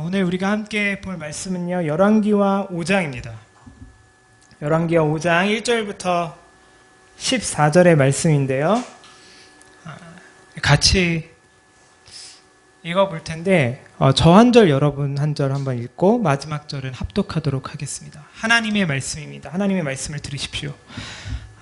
오늘 우리가 함께 볼 말씀은요, 열왕기와 5장입니다. 열왕기와 5장 1절부터 14절의 말씀인데요. 같이 읽어볼 텐데 저 한 절 여러분 한 절 한번 읽고 마지막 절은 합독하도록 하겠습니다. 하나님의 말씀입니다. 하나님의 말씀을 들으십시오.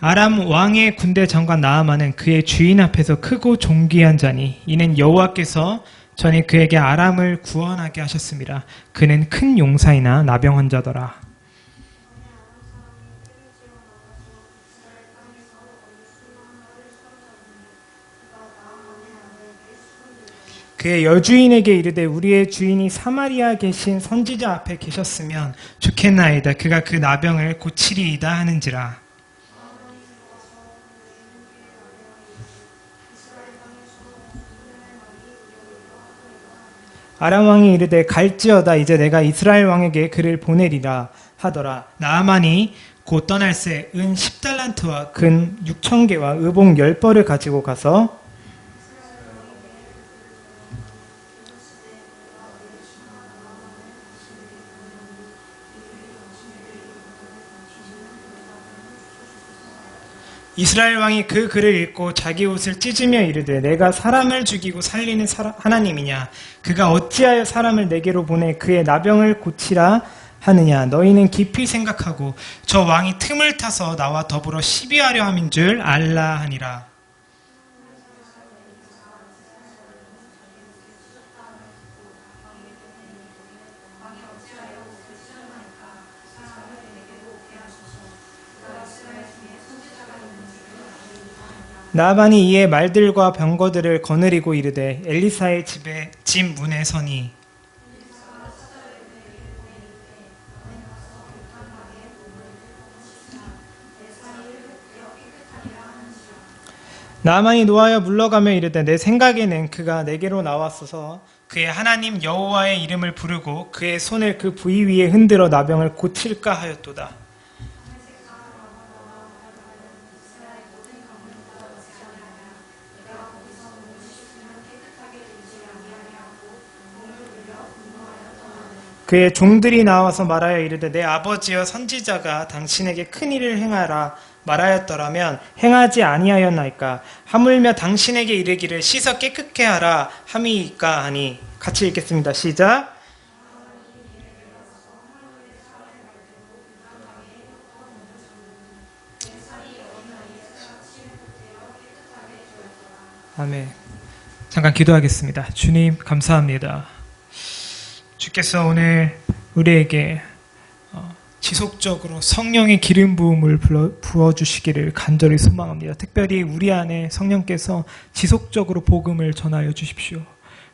아람 왕의 군대 장관 나아만은 그의 주인 앞에서 크고 존귀한 자니 이는 여호와께서 전에 그에게 아람을 구원하게 하셨습니다. 그는 큰 용사이나 나병 환자더라. 그의 여주인에게 이르되 우리의 주인이 사마리아 계신 선지자 앞에 계셨으면 좋겠나이다. 그가 그 나병을 고치리이다 하는지라. 아람 왕이 이르되 갈지어다. 이제 내가 이스라엘 왕에게 그를 보내리라 하더라. 나아만이 곧 떠날새 은 10달란트와 근 6,000개와 의복 10벌을 가지고 가서 이스라엘 왕이 그 글을 읽고 자기 옷을 찢으며 이르되 내가 사람을 죽이고 살리는 하나님이냐? 그가 어찌하여 사람을 내게로 보내 그의 나병을 고치라 하느냐? 너희는 깊이 생각하고 저 왕이 틈을 타서 나와 더불어 시비하려 함인 줄 알라 하니라. 나아만이 이에 말들과 병거들을 거느리고 이르되 엘리사의 집 문에 서니 나아만이 노하여 물러가며 이르되 내 생각에는 그가 내게로 나왔어서 그의 하나님 여호와의 이름을 부르고 그의 손을 그 부위 위에 흔들어 나병을 고칠까 하였도다. 그의 종들이 나와서 말하여 이르되 내 아버지여 선지자가 당신에게 큰 일을 행하라 말하였더라면 행하지 아니하였나이까? 하물며 당신에게 이르기를 씻어 깨끗게 하라 함이이까 하니. 같이 읽겠습니다. 시작. 아멘. 잠깐 기도하겠습니다. 주님 감사합니다. 주께서 오늘 우리에게 지속적으로 성령의 기름 부음을 부어주시기를 간절히 소망합니다. 특별히 우리 안에 성령께서 지속적으로 복음을 전하여 주십시오.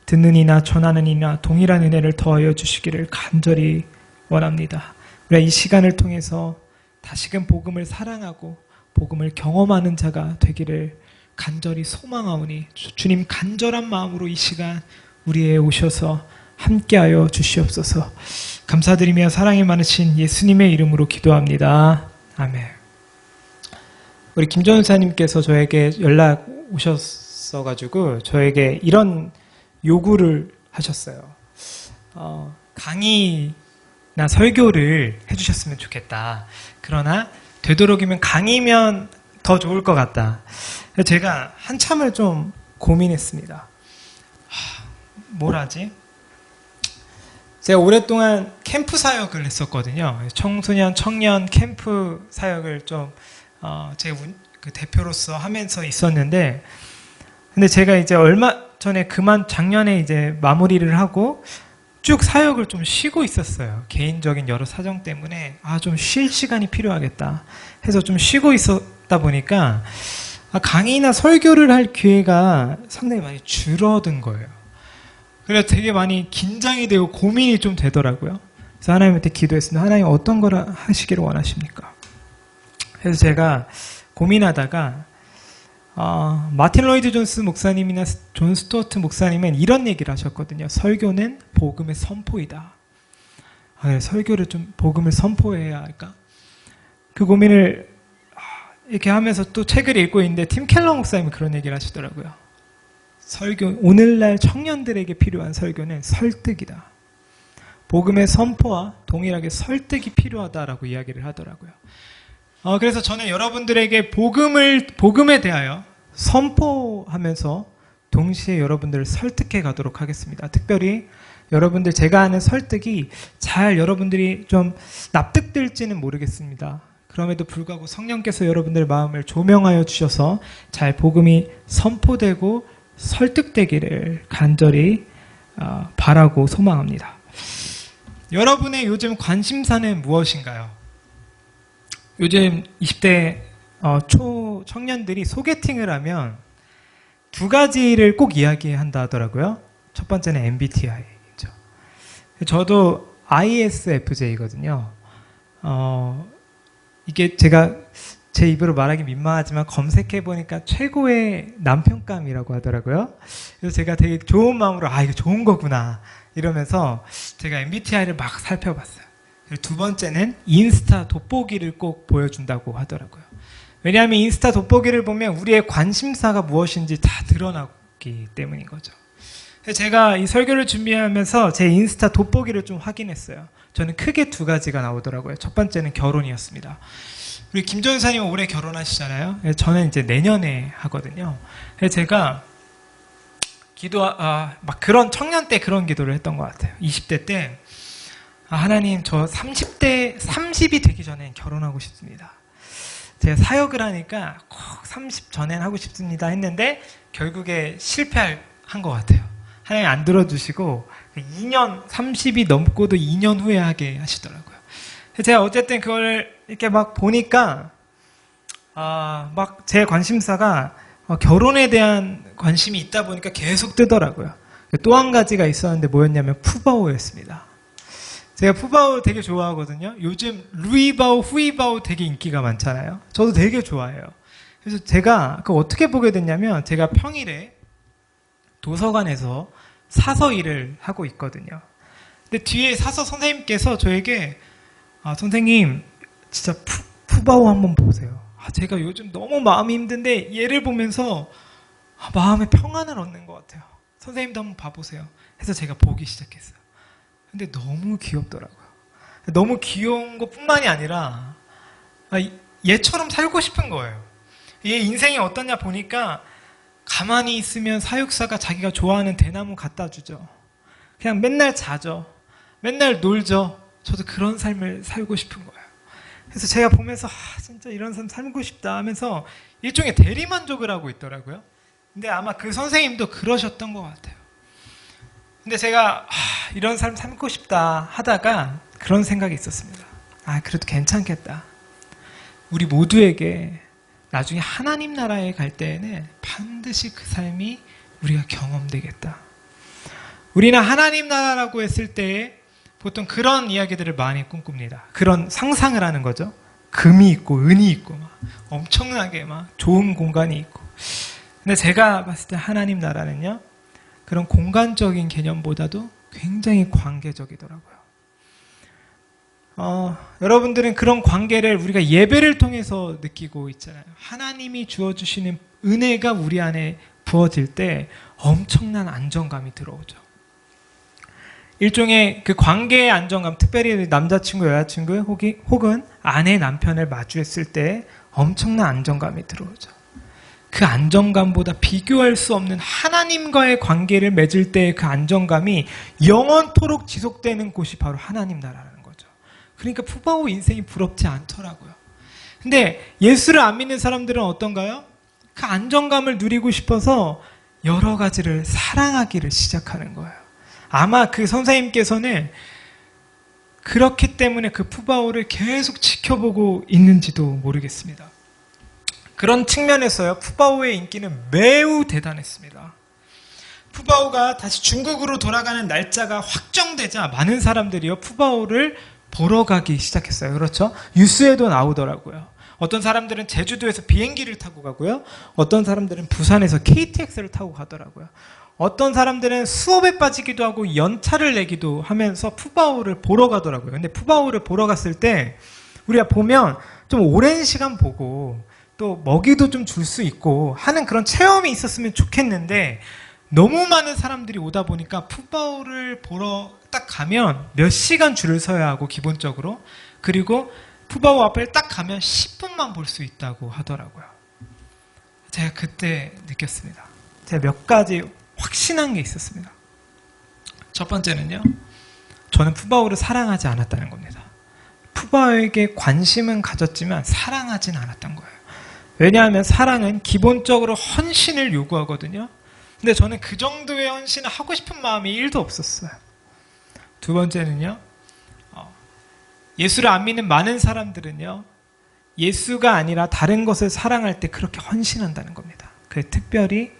듣는 이나 전하는 이나 동일한 은혜를 더하여 주시기를 간절히 원합니다. 우리가 이 시간을 통해서 다시금 복음을 사랑하고 복음을 경험하는 자가 되기를 간절히 소망하오니 주님 간절한 마음으로 이 시간 우리에 오셔서 함께하여 주시옵소서. 감사드리며 사랑이 많으신 예수님의 이름으로 기도합니다. 아멘. 우리 김 전사님께서 저에게 연락 오셨어가지고 저에게 이런 요구를 하셨어요. 강의나 설교를 해주셨으면 좋겠다. 그러나 되도록이면 강의면 더 좋을 것 같다. 제가 한참을 좀 고민했습니다. 뭘 하지? 제가 오랫동안 캠프 사역을 했었거든요. 청소년, 청년 캠프 사역을 좀 제가 그 대표로서 하면서 있었는데, 근데 제가 이제 얼마 전에 작년에 이제 마무리를 하고 쭉 사역을 좀 쉬고 있었어요. 개인적인 여러 사정 때문에 좀 쉴 시간이 필요하겠다 해서 좀 쉬고 있었다 보니까 강의나 설교를 할 기회가 상당히 많이 줄어든 거예요. 그래서 되게 많이 긴장이 되고 고민이 좀 되더라고요. 그래서 하나님한테 기도했습니다. 하나님 어떤 걸 하시기를 원하십니까? 그래서 제가 고민하다가 마틴 로이드 존스 목사님이나 존 스튜어트 목사님은 이런 얘기를 하셨거든요. 설교는 복음의 선포이다. 설교를 좀 복음을 선포해야 할까? 그 고민을 이렇게 하면서 또 책을 읽고 있는데 팀 켈러 목사님은 그런 얘기를 하시더라고요. 설교, 오늘날 청년들에게 필요한 설교는 설득이다. 복음의 선포와 동일하게 설득이 필요하다라고 이야기를 하더라고요. 그래서 저는 여러분들에게 복음에 대하여 선포하면서 동시에 여러분들을 설득해 가도록 하겠습니다. 특별히 여러분들 제가 하는 설득이 잘 여러분들이 좀 납득될지는 모르겠습니다. 그럼에도 불구하고 성령께서 여러분들의 마음을 조명하여 주셔서 잘 복음이 선포되고 설득되기를 간절히 바라고 소망합니다. 여러분의 요즘 관심사는 무엇인가요? 요즘 20대 청년들이 소개팅을 하면 두 가지를 꼭 이야기한다 하더라고요. 첫 번째는 MBTI죠. 저도 ISFJ거든요. 이게 제가 제 입으로 말하기 민망하지만 검색해보니까 최고의 남편감이라고 하더라고요. 그래서 제가 되게 좋은 마음으로 이거 좋은 거구나 이러면서 제가 MBTI를 막 살펴봤어요. 그리고 두 번째는 인스타 돋보기를 꼭 보여준다고 하더라고요. 왜냐하면 인스타 돋보기를 보면 우리의 관심사가 무엇인지 다 드러나기 때문인 거죠. 그래서 제가 이 설교를 준비하면서 제 인스타 돋보기를 좀 확인했어요. 저는 크게 두 가지가 나오더라고요. 첫 번째는 결혼이었습니다. 우리 김 전사님은 올해 결혼하시잖아요. 저는 이제 내년에 하거든요. 그래서 제가 막 그런 청년 때 그런 기도를 했던 것 같아요. 20대 때 하나님 저 30이 되기 전에 결혼하고 싶습니다. 제가 사역을 하니까 꼭 30 전엔 하고 싶습니다 했는데 결국에 실패한 것 같아요. 하나님 안 들어주시고 2년 30이 넘고도 2년 후에 하게 하시더라고요. 제가 어쨌든 그걸 이렇게 막 보니까 막 제 관심사가 결혼에 대한 관심이 있다 보니까 계속 뜨더라고요. 또 한 가지가 있었는데 뭐였냐면 푸바오였습니다. 제가 푸바오 되게 좋아하거든요. 요즘 루이바오, 후이바오 되게 인기가 많잖아요. 저도 되게 좋아해요. 그래서 제가 그거 어떻게 보게 됐냐면 제가 평일에 도서관에서 사서 일을 하고 있거든요. 근데 뒤에 사서 선생님께서 저에게 선생님 진짜 푸바오 한번 보세요. 제가 요즘 너무 마음이 힘든데 얘를 보면서 마음의 평안을 얻는 것 같아요. 선생님도 한번 봐보세요. 해서 제가 보기 시작했어요. 근데 너무 귀엽더라고요. 너무 귀여운 것뿐만이 아니라 얘처럼 살고 싶은 거예요. 얘 인생이 어떠냐 보니까 가만히 있으면 사육사가 자기가 좋아하는 대나무 갖다 주죠. 그냥 맨날 자죠. 맨날 놀죠. 저도 그런 삶을 살고 싶은 거예요. 그래서 제가 보면서 진짜 이런 삶 살고 싶다 하면서 일종의 대리만족을 하고 있더라고요. 근데 아마 그 선생님도 그러셨던 것 같아요. 근데 제가 이런 삶 살고 싶다 하다가 그런 생각이 있었습니다. 그래도 괜찮겠다. 우리 모두에게 나중에 하나님 나라에 갈 때에는 반드시 그 삶이 우리가 경험되겠다. 우리는 하나님 나라라고 했을 때 보통 그런 이야기들을 많이 꿈꿉니다. 그런 상상을 하는 거죠. 금이 있고 은이 있고 막 엄청나게 막 좋은 공간이 있고. 근데 제가 봤을 때 하나님 나라는요, 그런 공간적인 개념보다도 굉장히 관계적이더라고요. 여러분들은 그런 관계를 우리가 예배를 통해서 느끼고 있잖아요. 하나님이 주어주시는 은혜가 우리 안에 부어질 때 엄청난 안정감이 들어오죠. 일종의 그 관계의 안정감, 특별히 남자친구, 여자친구 혹은 아내, 남편을 마주했을 때 엄청난 안정감이 들어오죠. 그 안정감보다 비교할 수 없는 하나님과의 관계를 맺을 때의 그 안정감이 영원토록 지속되는 곳이 바로 하나님 나라라는 거죠. 그러니까 푸바오 인생이 부럽지 않더라고요. 근데 예수를 안 믿는 사람들은 어떤가요? 그 안정감을 누리고 싶어서 여러 가지를 사랑하기를 시작하는 거예요. 아마 그 선생님께서는 그렇기 때문에 그 푸바오를 계속 지켜보고 있는지도 모르겠습니다. 그런 측면에서요, 푸바오의 인기는 매우 대단했습니다. 푸바오가 다시 중국으로 돌아가는 날짜가 확정되자 많은 사람들이요, 푸바오를 보러 가기 시작했어요. 그렇죠? 뉴스에도 나오더라고요. 어떤 사람들은 제주도에서 비행기를 타고 가고요. 어떤 사람들은 부산에서 KTX를 타고 가더라고요. 어떤 사람들은 수업에 빠지기도 하고 연차를 내기도 하면서 푸바오를 보러 가더라고요. 근데 푸바오를 보러 갔을 때 우리가 보면 좀 오랜 시간 보고 또 먹이도 좀 줄 수 있고 하는 그런 체험이 있었으면 좋겠는데 너무 많은 사람들이 오다 보니까 푸바오를 보러 딱 가면 몇 시간 줄을 서야 하고 기본적으로, 그리고 푸바오 앞에 딱 가면 10분만 볼 수 있다고 하더라고요. 제가 그때 느꼈습니다. 제가 몇 가지 확신한 게 있었습니다. 첫 번째는요, 저는 푸바오를 사랑하지 않았다는 겁니다. 푸바오에게 관심은 가졌지만 사랑하진 않았던 거예요. 왜냐하면 사랑은 기본적으로 헌신을 요구하거든요. 근데 저는 그 정도의 헌신을 하고 싶은 마음이 1도 없었어요. 두 번째는요, 예수를 안 믿는 많은 사람들은요, 예수가 아니라 다른 것을 사랑할 때 그렇게 헌신한다는 겁니다. 특별히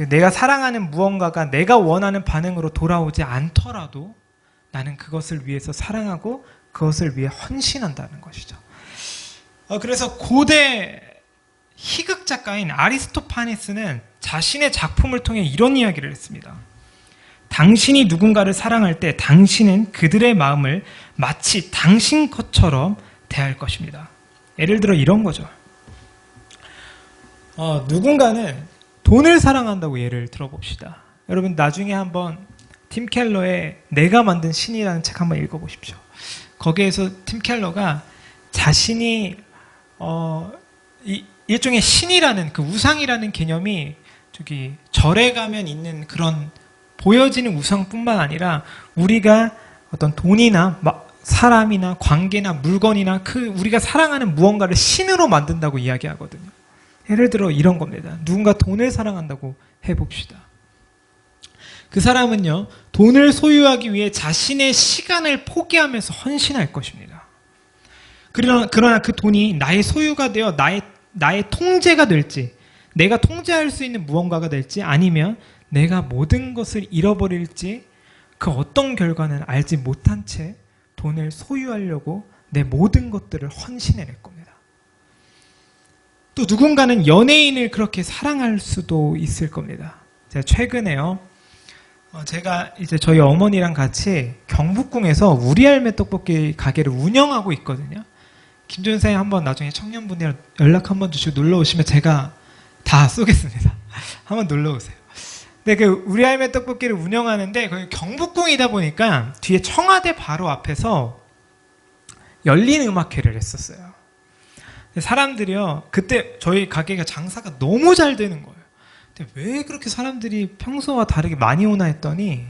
내가 사랑하는 무언가가 내가 원하는 반응으로 돌아오지 않더라도 나는 그것을 위해서 사랑하고 그것을 위해 헌신한다는 것이죠. 그래서 고대 희극 작가인 아리스토파네스는 자신의 작품을 통해 이런 이야기를 했습니다. 당신이 누군가를 사랑할 때 당신은 그들의 마음을 마치 당신 것처럼 대할 것입니다. 예를 들어 이런 거죠. 누군가는 돈을 사랑한다고 예를 들어봅시다. 여러분 나중에 한번 팀 켈러의 내가 만든 신이라는 책 한번 읽어보십시오. 거기에서 팀 켈러가 자신이 일종의 신이라는 그 우상이라는 개념이 저기 절에 가면 있는 그런 보여지는 우상뿐만 아니라 우리가 어떤 돈이나 사람이나 관계나 물건이나 우리가 사랑하는 무언가를 신으로 만든다고 이야기하거든요. 예를 들어 이런 겁니다. 누군가 돈을 사랑한다고 해봅시다. 그 사람은요, 돈을 소유하기 위해 자신의 시간을 포기하면서 헌신할 것입니다. 그러나 그 돈이 나의 소유가 되어 나의 통제가 될지, 내가 통제할 수 있는 무언가가 될지, 아니면 내가 모든 것을 잃어버릴지, 그 어떤 결과는 알지 못한 채 돈을 소유하려고 내 모든 것들을 헌신해낼 겁니다. 또 누군가는 연예인을 그렇게 사랑할 수도 있을 겁니다. 제가 최근에요, 제가 이제 저희 어머니랑 같이 경북궁에서 우리 할매 떡볶이 가게를 운영하고 있거든요. 김준 선생님 한번 나중에 청년분들 연락 한번 주시고 놀러 오시면 제가 다 쏘겠습니다. 한번 놀러 오세요. 근데 우리 할매 떡볶이를 운영하는데 거기 경북궁이다 보니까 뒤에 청와대 바로 앞에서 열린 음악회를 했었어요. 사람들이요, 그때 저희 가게가 장사가 너무 잘 되는 거예요. 근데 왜 그렇게 사람들이 평소와 다르게 많이 오나 했더니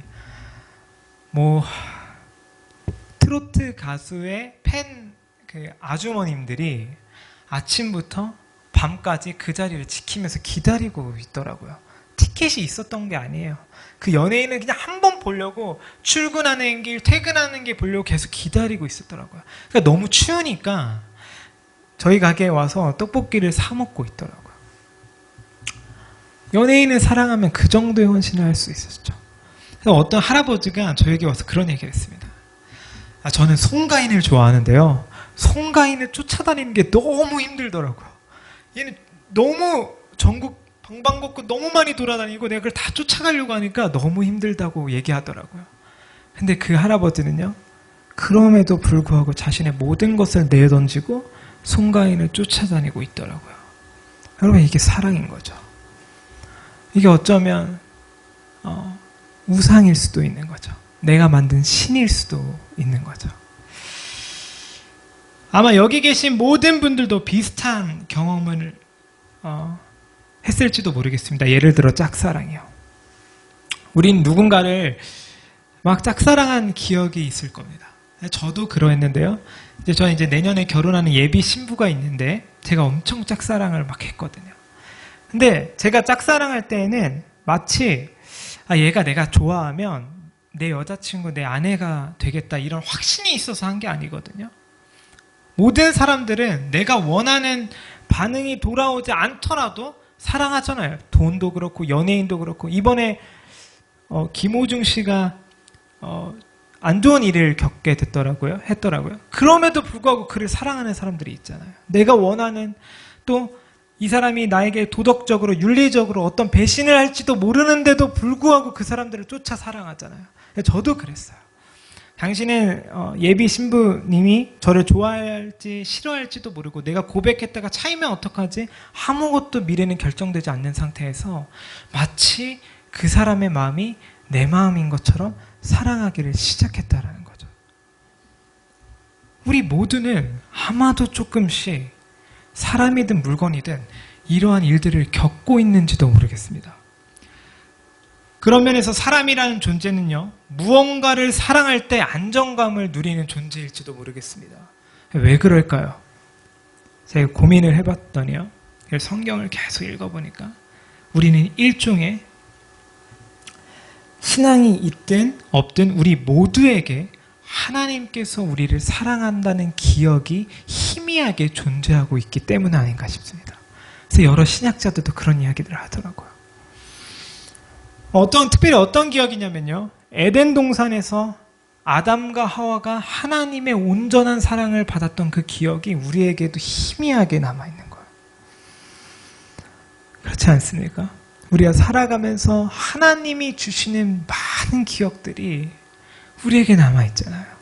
트로트 가수의 팬 아주머님들이 아침부터 밤까지 그 자리를 지키면서 기다리고 있더라고요. 티켓이 있었던 게 아니에요. 그 연예인은 그냥 한 번 보려고 출근하는 길, 퇴근하는 길 보려고 계속 기다리고 있었더라고요. 그러니까 너무 추우니까 저희 가게에 와서 떡볶이를 사 먹고 있더라고요. 연예인을 사랑하면 그 정도의 헌신을 할 수 있었죠. 그래서 어떤 할아버지가 저에게 와서 그런 얘기를 했습니다. 저는 송가인을 좋아하는데요, 송가인을 쫓아다니는 게 너무 힘들더라고요. 얘는 너무 전국 방방곡곡 너무 많이 돌아다니고 내가 그걸 다 쫓아가려고 하니까 너무 힘들다고 얘기하더라고요. 근데 그 할아버지는요, 그럼에도 불구하고 자신의 모든 것을 내던지고 송가인을 쫓아다니고 있더라고요. 여러분, 이게 사랑인 거죠. 이게 어쩌면 우상일 수도 있는 거죠. 내가 만든 신일 수도 있는 거죠. 아마 여기 계신 모든 분들도 비슷한 경험을 했을지도 모르겠습니다. 예를 들어 짝사랑이요. 우린 누군가를 막 짝사랑한 기억이 있을 겁니다. 저도 그러했는데요. 저는 이제 내년에 결혼하는 예비 신부가 있는데 제가 엄청 짝사랑을 막 했거든요. 근데 제가 짝사랑할 때에는 마치 얘가 내가 좋아하면 내 여자친구, 내 아내가 되겠다 이런 확신이 있어서 한 게 아니거든요. 모든 사람들은 내가 원하는 반응이 돌아오지 않더라도 사랑하잖아요. 돈도 그렇고 연예인도 그렇고. 이번에 김호중 씨가 안 좋은 일을 겪게 했더라고요. 그럼에도 불구하고 그를 사랑하는 사람들이 있잖아요. 내가 원하는, 또 이 사람이 나에게 도덕적으로 윤리적으로 어떤 배신을 할지도 모르는데도 불구하고 그 사람들을 쫓아 사랑하잖아요. 저도 그랬어요. 당신은 예비 신부님이 저를 좋아할지 싫어할지도 모르고 내가 고백했다가 차이면 어떡하지? 아무것도 미래는 결정되지 않는 상태에서 마치 그 사람의 마음이 내 마음인 것처럼 사랑하기를 시작했다라는 거죠. 우리 모두는 아마도 조금씩 사람이든 물건이든 이러한 일들을 겪고 있는지도 모르겠습니다. 그런 면에서 사람이라는 존재는요, 무언가를 사랑할 때 안정감을 누리는 존재일지도 모르겠습니다. 왜 그럴까요? 제가 고민을 해봤더니요, 성경을 계속 읽어보니까 우리는 일종의 신앙이 있든 없든 우리 모두에게 하나님께서 우리를 사랑한다는 기억이 희미하게 존재하고 있기 때문 아닌가 싶습니다. 그래서 여러 신학자들도 그런 이야기들을 하더라고요. 특별히 어떤 기억이냐면요, 에덴 동산에서 아담과 하와가 하나님의 온전한 사랑을 받았던 그 기억이 우리에게도 희미하게 남아있는 거예요. 그렇지 않습니까? 우리가 살아가면서 하나님이 주시는 많은 기억들이 우리에게 남아있잖아요.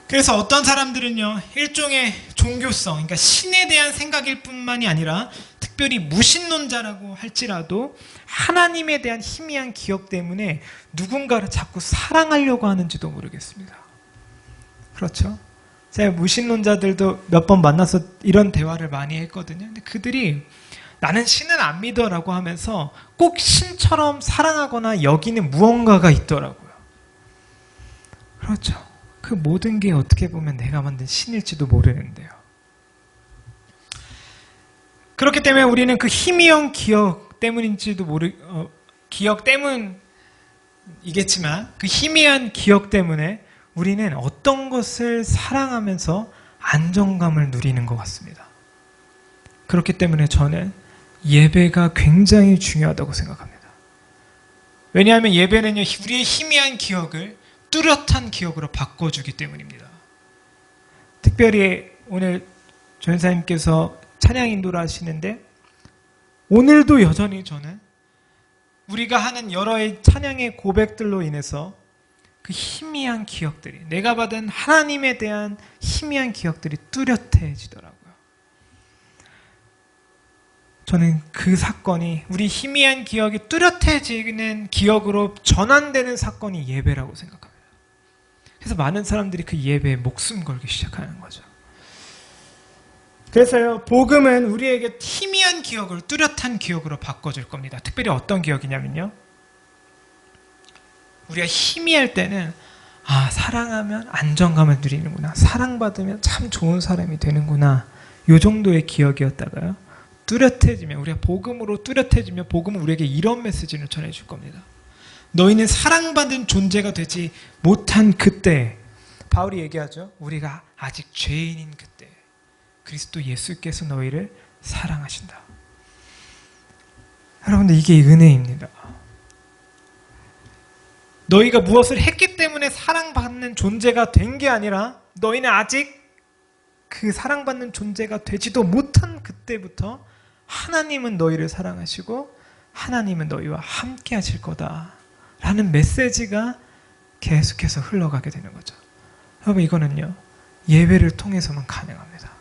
그래서 어떤 사람들은요, 일종의 종교성, 그러니까 신에 대한 생각일 뿐만이 아니라 특별히 무신론자라고 할지라도 하나님에 대한 희미한 기억 때문에 누군가를 자꾸 사랑하려고 하는지도 모르겠습니다. 그렇죠? 제가 무신론자들도 몇 번 만나서 이런 대화를 많이 했거든요. 근데 그들이 나는 신은 안 믿어라고 하면서 꼭 신처럼 사랑하거나 여기는 무언가가 있더라고요. 그렇죠. 그 모든 게 어떻게 보면 내가 만든 신일지도 모르는데요. 그렇기 때문에 우리는 그 희미한 기억 때문인지도 기억 때문이겠지만 그 희미한 기억 때문에 우리는 어떤 것을 사랑하면서 안정감을 누리는 것 같습니다. 그렇기 때문에 저는 예배가 굉장히 중요하다고 생각합니다. 왜냐하면 예배는요, 우리의 희미한 기억을 뚜렷한 기억으로 바꿔주기 때문입니다. 특별히 오늘 전사님께서 찬양 인도를 하시는데 오늘도 여전히 저는 우리가 하는 여러 찬양의 고백들로 인해서 그 희미한 기억들이, 내가 받은 하나님에 대한 희미한 기억들이 뚜렷해지더라고요. 저는 그 사건이 우리 희미한 기억이 뚜렷해지는 기억으로 전환되는 사건이 예배라고 생각합니다. 그래서 많은 사람들이 그 예배에 목숨 걸기 시작하는 거죠. 그래서요, 복음은 우리에게 희미한 기억을 뚜렷한 기억으로 바꿔줄 겁니다. 특별히 어떤 기억이냐면요, 우리가 희미할 때는 사랑하면 안정감을 누리는구나, 사랑받으면 참 좋은 사람이 되는구나, 이 정도의 기억이었다가요, 뚜렷해지면, 우리가 복음으로 뚜렷해지면 복음은 우리에게 이런 메시지를 전해줄 겁니다. 너희는 사랑받은 존재가 되지 못한 그때, 바울이 얘기하죠. 우리가 아직 죄인인 그때 그리스도 예수께서 너희를 사랑하신다. 여러분들, 이게 은혜입니다. 너희가 무엇을 했기 때문에 사랑받는 존재가 된 게 아니라 너희는 아직 그 사랑받는 존재가 되지도 못한 그때부터 하나님은 너희를 사랑하시고 하나님은 너희와 함께 하실 거다 라는 메시지가 계속해서 흘러가게 되는 거죠. 여러분, 이거는요, 예배를 통해서만 가능합니다.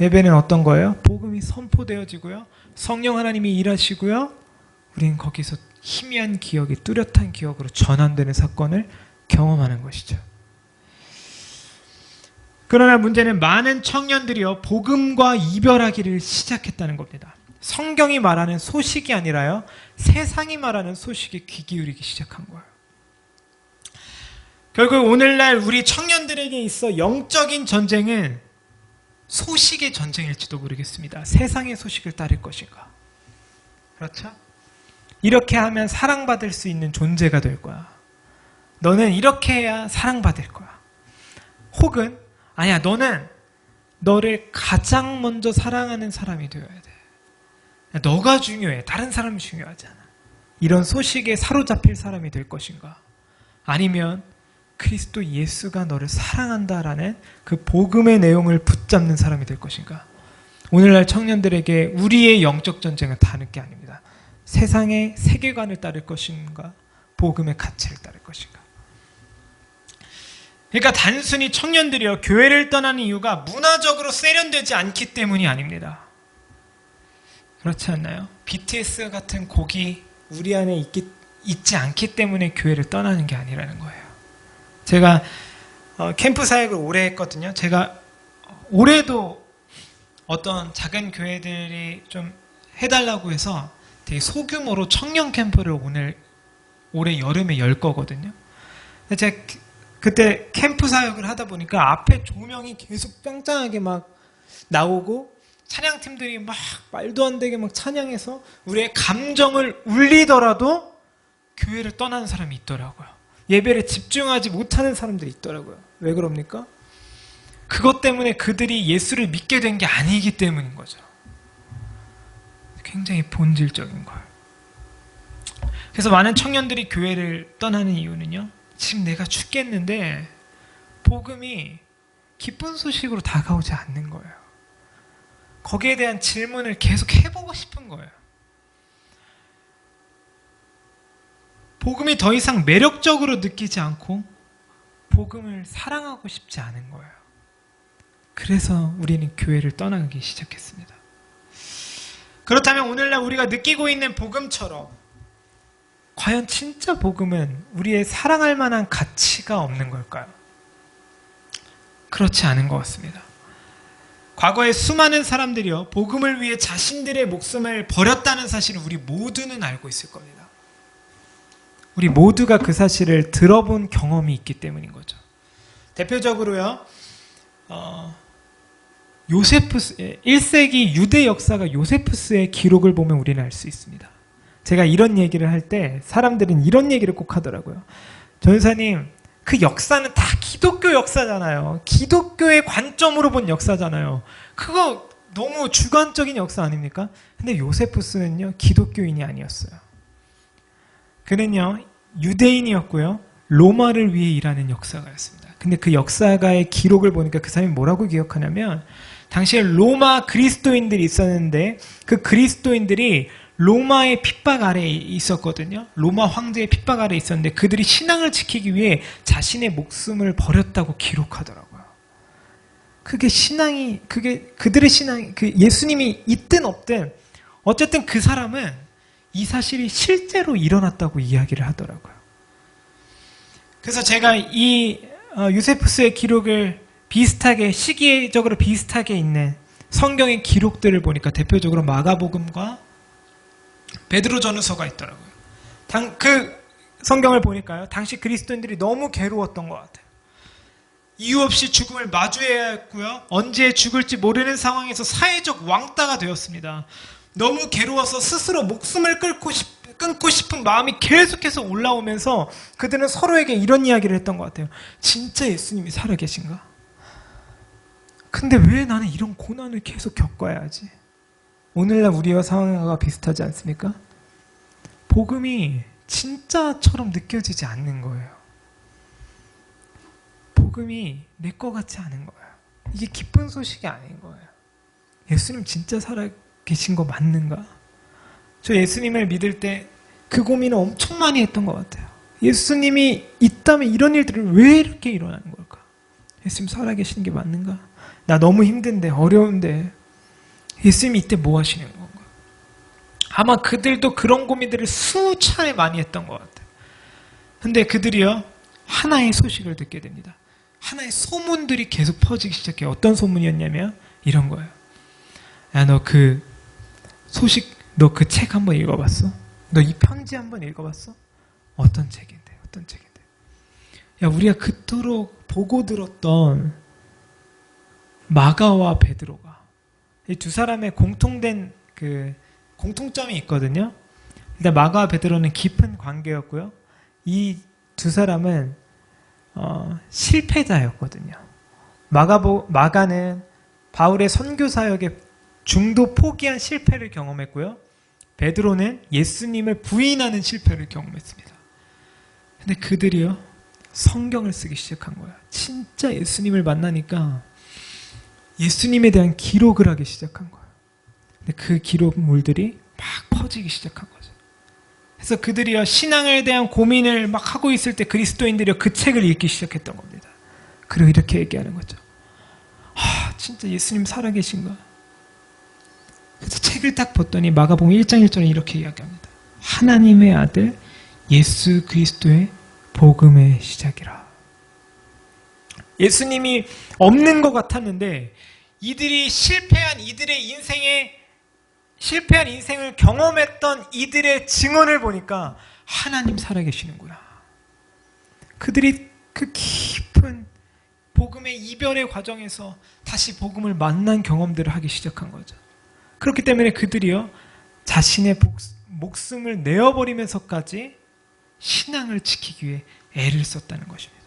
예배는 어떤 거예요? 복음이 선포되어지고요, 성령 하나님이 일하시고요, 우리는 거기서 희미한 기억이 뚜렷한 기억으로 전환되는 사건을 경험하는 것이죠. 그러나 문제는 많은 청년들이요, 복음과 이별하기를 시작했다는 겁니다. 성경이 말하는 소식이 아니라요, 세상이 말하는 소식에 귀 기울이기 시작한 거예요. 결국 오늘날 우리 청년들에게 있어 영적인 전쟁은 소식의 전쟁일지도 모르겠습니다. 세상의 소식을 따를 것인가? 그렇죠? 이렇게 하면 사랑받을 수 있는 존재가 될 거야. 너는 이렇게 해야 사랑받을 거야. 혹은 아니야, 너는 너를 가장 먼저 사랑하는 사람이 되어야 돼. 너가 중요해. 다른 사람이 중요하지 않아. 이런 소식에 사로잡힐 사람이 될 것인가? 아니면 그리스도 예수가 너를 사랑한다라는 그 복음의 내용을 붙잡는 사람이 될 것인가? 오늘날 청년들에게 우리의 영적 전쟁은 다른 게 아닙니다. 세상의 세계관을 따를 것인가? 복음의 가치를 따를 것인가? 그러니까 단순히 청년들이요, 교회를 떠나는 이유가 문화적으로 세련되지 않기 때문이 아닙니다. 그렇지 않나요? BTS 같은 곡이 우리 안에 있지 않기 때문에 교회를 떠나는 게 아니라는 거예요. 제가 캠프 사역을 오래 했거든요. 제가 올해도 어떤 작은 교회들이 좀 해달라고 해서 되게 소규모로 청년 캠프를 올해 여름에 열 거거든요. 근데 제가 그때 캠프 사역을 하다 보니까 앞에 조명이 계속 짱짱하게 막 나오고 찬양팀들이 막 말도 안 되게 막 찬양해서 우리의 감정을 울리더라도 교회를 떠나는 사람이 있더라고요. 예배를 집중하지 못하는 사람들이 있더라고요. 왜 그럽니까? 그것 때문에 그들이 예수를 믿게 된 게 아니기 때문인 거죠. 굉장히 본질적인 거예요. 그래서 많은 청년들이 교회를 떠나는 이유는요, 지금 내가 죽겠는데 복음이 기쁜 소식으로 다가오지 않는 거예요. 거기에 대한 질문을 계속 해보고 싶은 거예요. 복음이 더 이상 매력적으로 느끼지 않고 복음을 사랑하고 싶지 않은 거예요. 그래서 우리는 교회를 떠나기 시작했습니다. 그렇다면 오늘날 우리가 느끼고 있는 복음처럼 과연 진짜 복음은 우리의 사랑할 만한 가치가 없는 걸까요? 그렇지 않은 것 같습니다. 과거에 수많은 사람들이요, 복음을 위해 자신들의 목숨을 버렸다는 사실을 우리 모두는 알고 있을 겁니다. 우리 모두가 그 사실을 들어본 경험이 있기 때문인 거죠. 대표적으로요, 요세푸스, 1세기 유대 역사가 요세푸스의 기록을 보면 우리는 알 수 있습니다. 제가 이런 얘기를 할 때 사람들은 이런 얘기를 꼭 하더라고요. 전사님, 그 역사는 다 기독교 역사잖아요. 기독교의 관점으로 본 역사잖아요. 그거 너무 주관적인 역사 아닙니까? 근데 요세푸스는요, 기독교인이 아니었어요. 그는요, 유대인이었고요, 로마를 위해 일하는 역사가였습니다. 근데 그 역사가의 기록을 보니까 그 사람이 뭐라고 기억하냐면, 당시에 로마 그리스도인들이 있었는데 그 그리스도인들이 로마의 핍박 아래에 있었거든요. 로마 황제의 핍박 아래에 있었는데 그들이 신앙을 지키기 위해 자신의 목숨을 버렸다고 기록하더라고요. 그게 그들의 신앙이, 예수님이 있든 없든 어쨌든 그 사람은 이 사실이 실제로 일어났다고 이야기를 하더라고요. 그래서 제가 이 요세푸스의 기록을 비슷하게, 시기적으로 비슷하게 있는 성경의 기록들을 보니까 대표적으로 마가복음과 베드로전후서가 있더라고요. 그 성경을 보니까요, 당시 그리스도인들이 너무 괴로웠던 것 같아요. 이유 없이 죽음을 마주해야 했고요, 언제 죽을지 모르는 상황에서 사회적 왕따가 되었습니다. 너무 괴로워서 스스로 목숨을 끊고 싶은 마음이 계속해서 올라오면서 그들은 서로에게 이런 이야기를 했던 것 같아요. 진짜 예수님이 살아계신가? 근데 왜 나는 이런 고난을 계속 겪어야 하지? 오늘날 우리와 상황과 비슷하지 않습니까? 복음이 진짜처럼 느껴지지 않는 거예요. 복음이 내 거 같지 않은 거예요. 이게 기쁜 소식이 아닌 거예요. 예수님 진짜 살아계신 거 맞는가? 저 예수님을 믿을 때 그 고민을 엄청 많이 했던 것 같아요. 예수님이 있다면 이런 일들은 왜 이렇게 일어나는 걸까? 예수님 살아계시는 게 맞는가? 나 너무 힘든데, 어려운데 예수님이 이때 뭐 하시는 건가? 아마 그들도 그런 고민들을 수차례 많이 했던 것 같아요. 근데 그들이요, 하나의 소식을 듣게 됩니다. 하나의 소문들이 계속 퍼지기 시작해요. 어떤 소문이었냐면 이런 거예요. 야, 너 그 책 한번 읽어봤어? 너 이 편지 한번 읽어봤어? 어떤 책인데? 야, 우리가 그토록 보고 들었던 마가와 베드로가, 이 두 사람의 공통점이 있거든요. 일단 마가와 베드로는 깊은 관계였고요. 이 두 사람은 실패자였거든요. 마가는 바울의 선교 사역에 중도 포기한 실패를 경험했고요. 베드로는 예수님을 부인하는 실패를 경험했습니다. 근데 그들이요, 성경을 쓰기 시작한 거예요. 진짜 예수님을 만나니까 예수님에 대한 기록을 하기 시작한 거예요. 근데 그 기록물들이 막 퍼지기 시작한 거죠. 그래서 그들이요 신앙에 대한 고민을 막 하고 있을 때 그리스도인들이요 그 책을 읽기 시작했던 겁니다. 그리고 이렇게 얘기하는 거죠. 진짜 예수님 살아계신가? 그래서 책을 딱 봤더니 마가복음 1장 1절에 이렇게 이야기합니다. 하나님의 아들 예수 그리스도의 복음의 시작이라. 예수님이 없는 것 같았는데 이들이 실패한 인생을 경험했던 이들의 증언을 보니까 하나님 살아계시는구나. 그들이 그 깊은 복음의 이별의 과정에서 다시 복음을 만난 경험들을 하기 시작한 거죠. 그렇기 때문에 그들이요 자신의 목숨을 내어버리면서까지 신앙을 지키기 위해 애를 썼다는 것입니다.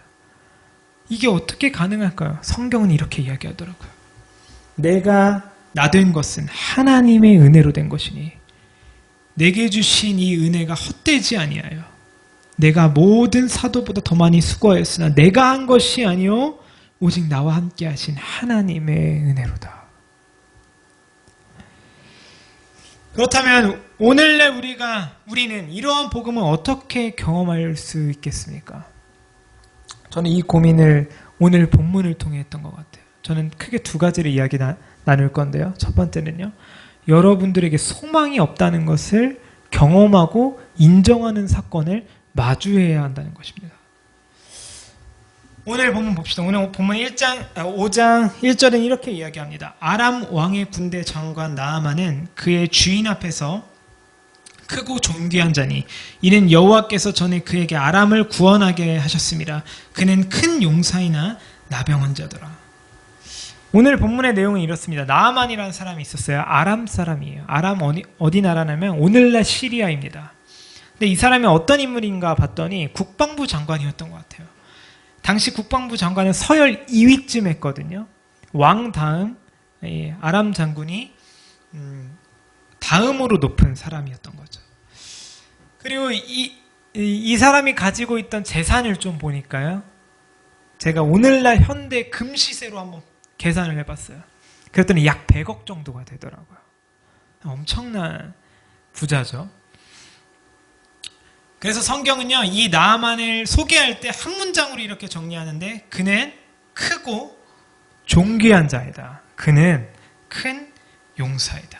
이게 어떻게 가능할까요? 성경은 이렇게 이야기하더라고요. 내가 나된 것은 하나님의 은혜로 된 것이니 내게 주신 이 은혜가 헛되지 아니하여 내가 모든 사도보다 더 많이 수고하였으나 내가 한 것이 아니요 오직 나와 함께 하신 하나님의 은혜로다. 그렇다면 오늘날 우리는 이러한 복음을 어떻게 경험할 수 있겠습니까? 저는 이 고민을 오늘 본문을 통해 했던 것 같아요. 저는 크게 두 가지를 이야기 나눌 건데요. 첫 번째는요. 여러분들에게 소망이 없다는 것을 경험하고 인정하는 사건을 마주해야 한다는 것입니다. 오늘 본문 봅시다. 오늘 본문 5장 1절은 이렇게 이야기합니다. 아람 왕의 군대 장관 나아만은 그의 주인 앞에서 크고 존귀한 자니 이는 여호와께서 전에 그에게 아람을 구원하게 하셨습니다. 그는 큰 용사이나 나병한 자더라. 오늘 본문의 내용은 이렇습니다. 나아만이라는 사람이 있었어요. 아람 사람이에요. 아람 어디 나라냐면 오늘날 시리아입니다. 근데 이 사람이 어떤 인물인가 봤더니 국방부 장관이었던 것 같아요. 당시 국방부 장관은 서열 2위쯤 했거든요. 왕 다음 아람 장군이 다음으로 높은 사람이었던 거죠. 그리고 이 사람이 가지고 있던 재산을 좀 보니까요. 제가 오늘날 현대 금시세로 한번 계산을 해봤어요. 그랬더니 약 100억 정도가 되더라고요. 엄청난 부자죠. 그래서 성경은요, 이 나아만을 소개할 때 한 문장으로 이렇게 정리하는데, 그는 크고 존귀한 자이다. 그는 큰 용사이다.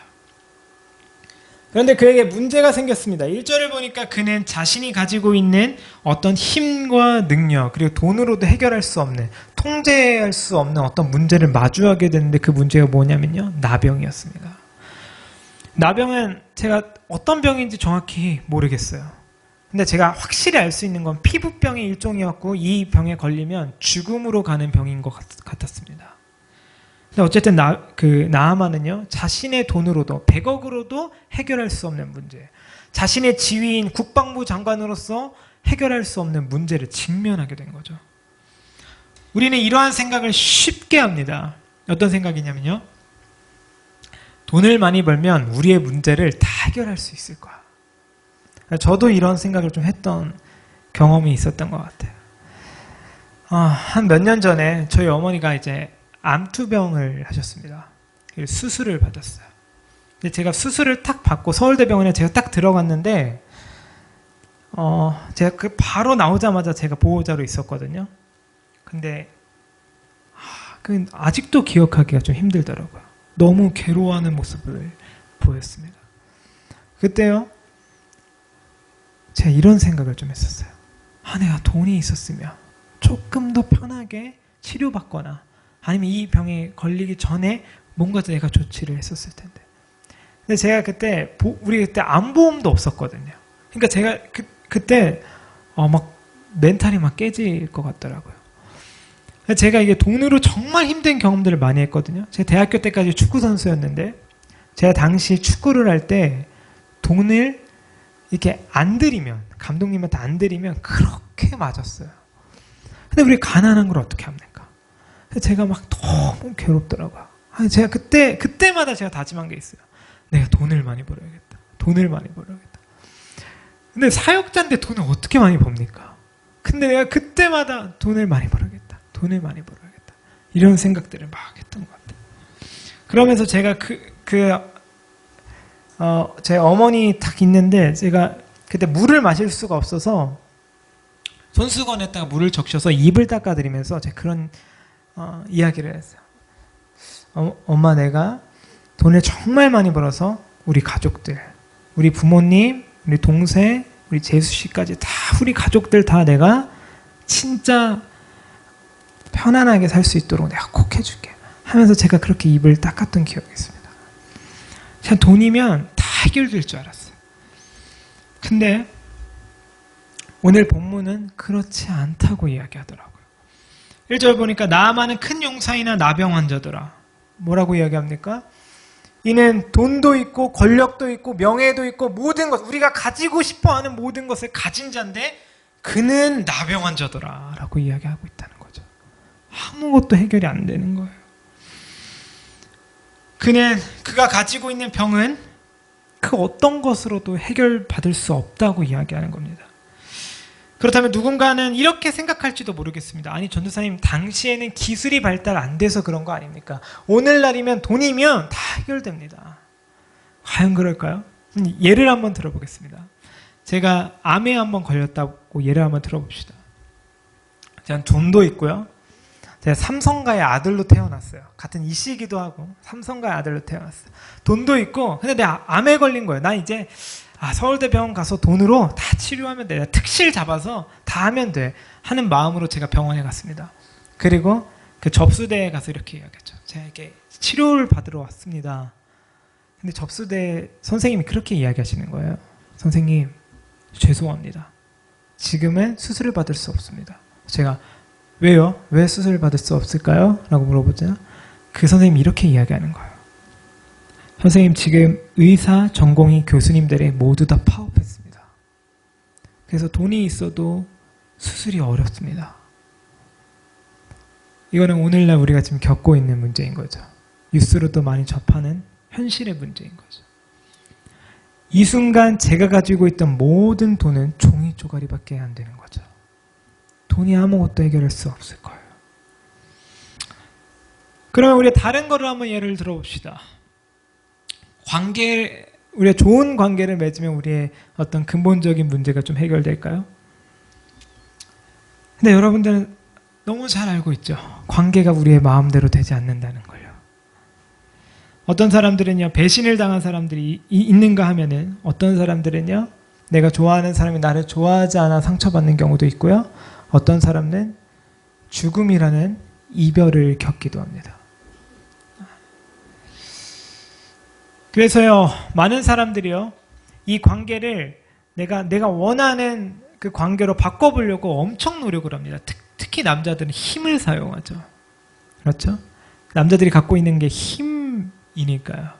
그런데 그에게 문제가 생겼습니다. 1절을 보니까 그는 자신이 가지고 있는 어떤 힘과 능력, 그리고 돈으로도 해결할 수 없는, 통제할 수 없는 어떤 문제를 마주하게 되는데 그 문제가 뭐냐면요, 나병이었습니다. 나병은 제가 어떤 병인지 정확히 모르겠어요. 근데 제가 확실히 알 수 있는 건 피부병의 일종이었고 이 병에 걸리면 죽음으로 가는 병인 것 같았습니다. 근데 어쨌든 나아만은요, 자신의 돈으로도 100억으로도 해결할 수 없는 문제, 자신의 지위인 국방부 장관으로서 해결할 수 없는 문제를 직면하게 된 거죠. 우리는 이러한 생각을 쉽게 합니다. 어떤 생각이냐면요, 돈을 많이 벌면 우리의 문제를 다 해결할 수 있을 거야. 저도 이런 생각을 좀 했던 경험이 있었던 것 같아요. 한 몇 년 전에 저희 어머니가 이제 암투병을 하셨습니다. 수술을 받았어요. 근데 제가 수술을 딱 받고 서울대병원에 제가 딱 들어갔는데, 제가 바로 나오자마자 제가 보호자로 있었거든요. 근데 아직도 기억하기가 좀 힘들더라고요. 너무 괴로워하는 모습을 보였습니다. 그때요, 제가 이런 생각을 좀 했었어요. 내가 돈이 있었으면 조금 더 편하게 치료받거나 아니면 이 병에 걸리기 전에 뭔가 내가 조치를 했었을 텐데. 근데 제가 그때 우리 그때 암보험도 없었거든요. 그러니까 제가 그때 막 멘탈이 막 깨질 것 같더라고요. 제가 이게 돈으로 정말 힘든 경험들을 많이 했거든요. 제가 대학교 때까지 축구 선수였는데 제가 당시 축구를 할 때 돈을 이렇게 안 드리면, 감독님한테 안 드리면 그렇게 맞았어요. 근데 우리 가난한 걸 어떻게 합니까? 제가 막 너무 괴롭더라고요. 제가 그때마다 제가 다짐한 게 있어요. 내가 돈을 많이 벌어야겠다. 돈을 많이 벌어야겠다. 근데 사역자인데 돈을 어떻게 많이 법니까? 근데 내가 그때마다 돈을 많이 벌어야겠다. 돈을 많이 벌어야겠다. 이런 생각들을 막 했던 것 같아요. 그러면서 제가 제 어머니 딱 있는데 제가 그때 물을 마실 수가 없어서 손수건에다가 물을 적셔서 입을 닦아드리면서 제가 그런 이야기를 했어요. 엄마, 내가 돈을 정말 많이 벌어서 우리 가족들, 우리 부모님, 우리 동생, 우리 재수 씨까지 다 우리 가족들 다 내가 진짜 편안하게 살 수 있도록 내가 꼭 해줄게 하면서 제가 그렇게 입을 닦았던 기억이 있습니다. 그냥 돈이면 다 해결될 줄 알았어요. 근데 오늘 본문은 그렇지 않다고 이야기하더라고요. 1절 보니까 나아만은 큰 용사이나 나병 환자더라. 뭐라고 이야기합니까? 이는 돈도 있고 권력도 있고 명예도 있고 모든 것, 우리가 가지고 싶어하는 모든 것을 가진 자인데 그는 나병 환자더라 라고 이야기하고 있다는 거죠. 아무것도 해결이 안 되는 거예요. 그가 가지고 있는 병은 그 어떤 것으로도 해결받을 수 없다고 이야기하는 겁니다. 그렇다면 누군가는 이렇게 생각할지도 모르겠습니다. 아니, 전도사님, 당시에는 기술이 발달 안 돼서 그런 거 아닙니까? 오늘날이면 돈이면 다 해결됩니다. 과연 그럴까요? 예를 한번 들어보겠습니다. 제가 암에 한번 걸렸다고 예를 한번 들어봅시다. 저는 돈도 있고요. 제가 삼성가의 아들로 태어났어요. 같은 이씨기도 하고 삼성가의 아들로 태어났어요. 돈도 있고, 근데 내가 암에 걸린 거예요. 나 이제 서울대병원 가서 돈으로 다 치료하면 돼. 특실 잡아서 다 하면 돼. 하는 마음으로 제가 병원에 갔습니다. 그리고 그 접수대에 가서 이렇게 이야기했죠. 제가 이렇게 치료를 받으러 왔습니다. 근데 접수대 선생님이 그렇게 이야기하시는 거예요. 선생님, 죄송합니다. 지금은 수술을 받을 수 없습니다. 제가 왜요? 왜 수술을 받을 수 없을까요? 라고 물어보자. 그 선생님이 이렇게 이야기하는 거예요. 선생님, 지금 의사 전공의 교수님들이 모두 다 파업했습니다. 그래서 돈이 있어도 수술이 어렵습니다. 이거는 오늘날 우리가 지금 겪고 있는 문제인 거죠. 뉴스로도 많이 접하는 현실의 문제인 거죠. 이 순간 제가 가지고 있던 모든 돈은 종이 쪼가리밖에 안 되는 거죠. 돈이 아무것도 해결할 수 없을 거예요. 그러면 우리 다른 거를 한번 예를 들어봅시다. 우리가 좋은 관계를 맺으면 우리의 어떤 근본적인 문제가 좀 해결될까요? 근데 여러분들은 너무 잘 알고 있죠. 관계가 우리의 마음대로 되지 않는다는 걸요. 어떤 사람들은요, 배신을 당한 사람들이 있는가 하면은, 어떤 사람들은요, 내가 좋아하는 사람이 나를 좋아하지 않아 상처받는 경우도 있고요. 어떤 사람은 죽음이라는 이별을 겪기도 합니다. 그래서요, 많은 사람들이요, 이 관계를 내가 원하는 그 관계로 바꿔보려고 엄청 노력을 합니다. 특히 남자들은 힘을 사용하죠. 그렇죠? 남자들이 갖고 있는 게 힘이니까요.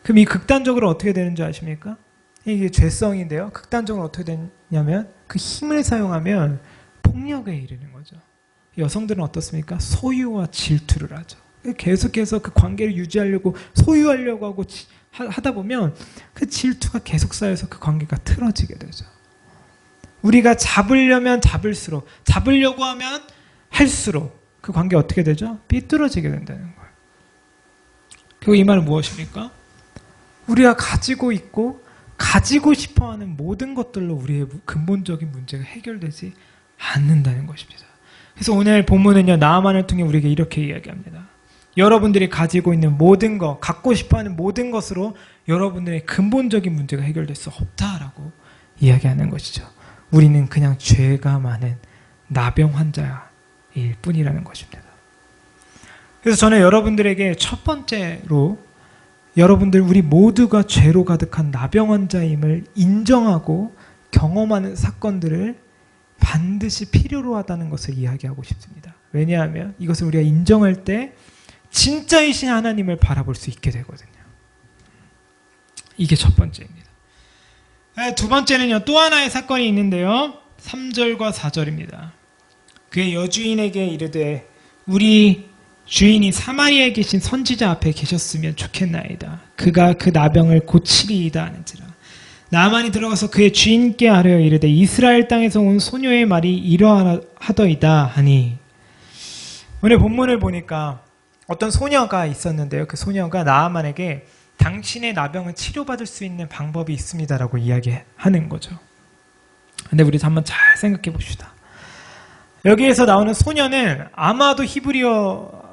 그럼 이 극단적으로 어떻게 되는 줄 아십니까? 이게 죄성인데요. 극단적으로 어떻게 되냐면 그 힘을 사용하면 폭력에 이르는 거죠. 여성들은 어떻습니까? 소유와 질투를 하죠. 계속해서 그 관계를 유지하려고 소유하려고 하고 하다 보면 그 질투가 계속 쌓여서 그 관계가 틀어지게 되죠. 우리가 잡으려면 잡을수록, 잡으려고 하면 할수록 그 관계 어떻게 되죠? 삐뚤어지게 된다는 거예요. 그리고 이 말은 무엇입니까? 우리가 가지고 있고 가지고 싶어하는 모든 것들로 우리의 근본적인 문제가 해결되지 않는다는 것입니다. 그래서 오늘 본문은요, 나아만을 통해 우리에게 이렇게 이야기합니다. 여러분들이 가지고 있는 모든 것, 갖고 싶어하는 모든 것으로 여러분들의 근본적인 문제가 해결될 수 없다라고 이야기하는 것이죠. 우리는 그냥 죄가 많은 나병 환자일 뿐이라는 것입니다. 그래서 저는 여러분들에게 첫 번째로 여러분들 우리 모두가 죄로 가득한 나병 환자임을 인정하고 경험하는 사건들을 반드시 필요로 하다는 것을 이야기하고 싶습니다. 왜냐하면 이것을 우리가 인정할 때 진짜이신 하나님을 바라볼 수 있게 되거든요. 이게 첫 번째입니다. 두 번째는요, 또 하나의 사건이 있는데요. 3절과 4절입니다. 그의 여주인에게 이르되 우리 주인이 사마리아에 계신 선지자 앞에 계셨으면 좋겠나이다. 그가 그 나병을 고치리이다 하는지라. 나아만이 들어가서 그의 주인께 아뢰어 이르되 이스라엘 땅에서 온 소녀의 말이 이러하더이다 하니. 오늘 본문을 보니까 어떤 소녀가 있었는데요. 그 소녀가 나아만에게 당신의 나병은 치료받을 수 있는 방법이 있습니다라고 이야기하는 거죠. 근데 우리 한번 잘 생각해 봅시다. 여기에서 나오는 소녀는 아마도 히브리어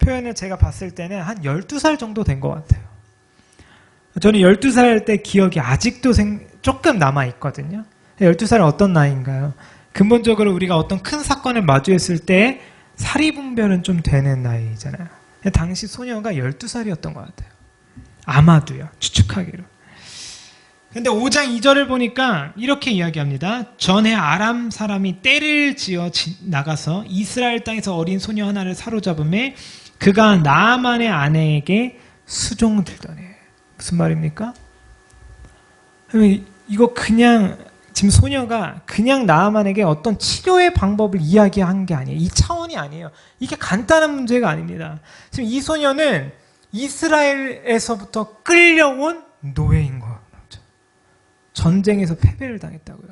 표현을 제가 봤을 때는 한 12살 정도 된 것 같아요. 저는 12살 때 기억이 아직도 조금 남아있거든요. 12살은 어떤 나이인가요? 근본적으로 우리가 어떤 큰 사건을 마주했을 때 사리분별은 좀 되는 나이잖아요. 당시 소녀가 12살이었던 것 같아요. 아마도요. 추측하기로. 근데 5장 2절을 보니까 이렇게 이야기합니다. 전에 아람 사람이 떼를 지어 나가서 이스라엘 땅에서 어린 소녀 하나를 사로잡음에 그가 나아만의 아내에게 수종들더니. 무슨 말입니까? 이거 그냥 지금 소녀가 그냥 나아만에게 어떤 치료의 방법을 이야기한 게 아니에요. 이 차원이 아니에요. 이게 간단한 문제가 아닙니다. 지금 이 소녀는 이스라엘에서부터 끌려온 노예인 거죠. 전쟁에서 패배를 당했다고요.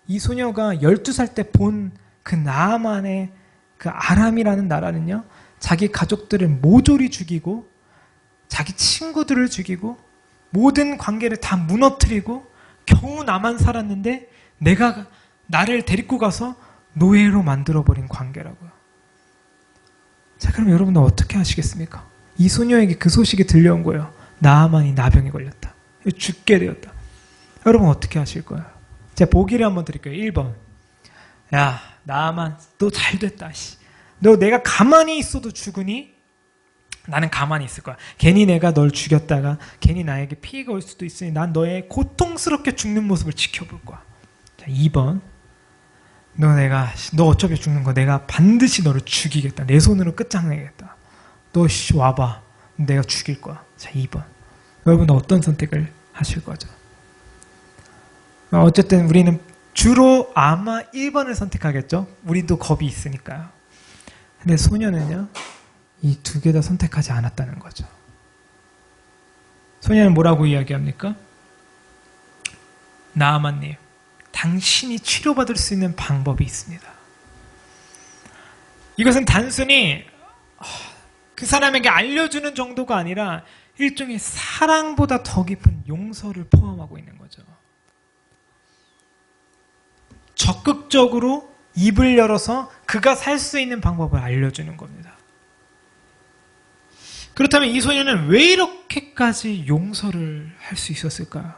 이 소녀가 12살 때 본 그 나아만의 그 아람이라는 나라는요, 자기 가족들을 모조리 죽이고 자기 친구들을 죽이고 모든 관계를 다 무너뜨리고 겨우 나만 살았는데 내가 나를 데리고 가서 노예로 만들어버린 관계라고요. 자, 그럼 여러분은 어떻게 하시겠습니까? 이 소녀에게 그 소식이 들려온 거예요. 나아만이 나병에 걸렸다. 죽게 되었다. 여러분 어떻게 하실 거예요? 제가 보기를 한번 드릴게요. 1번. 야, 나아만 너 잘됐다. 너 내가 가만히 있어도 죽으니? 나는 가만히 있을 거야. 괜히 내가 널 죽였다가 괜히 나에게 피해가 올 수도 있으니 난 너의 고통스럽게 죽는 모습을 지켜볼 거야. 자, 2번. 너 어차피 죽는 거 내가 반드시 너를 죽이겠다. 내 손으로 끝장내겠다. 너 와봐. 내가 죽일 거야. 자, 2번. 여러분은 어떤 선택을 하실 거죠? 어쨌든 우리는 주로 아마 1번을 선택하겠죠? 우리도 겁이 있으니까요. 근데 소녀는요, 이 두 개 다 선택하지 않았다는 거죠. 소녀는 뭐라고 이야기합니까? 나아만님, 당신이 치료받을 수 있는 방법이 있습니다. 이것은 단순히 그 사람에게 알려주는 정도가 아니라 일종의 사랑보다 더 깊은 용서를 포함하고 있는 거죠. 적극적으로 입을 열어서 그가 살 수 있는 방법을 알려주는 겁니다. 그렇다면 이 소녀는 왜 이렇게까지 용서를 할 수 있었을까요?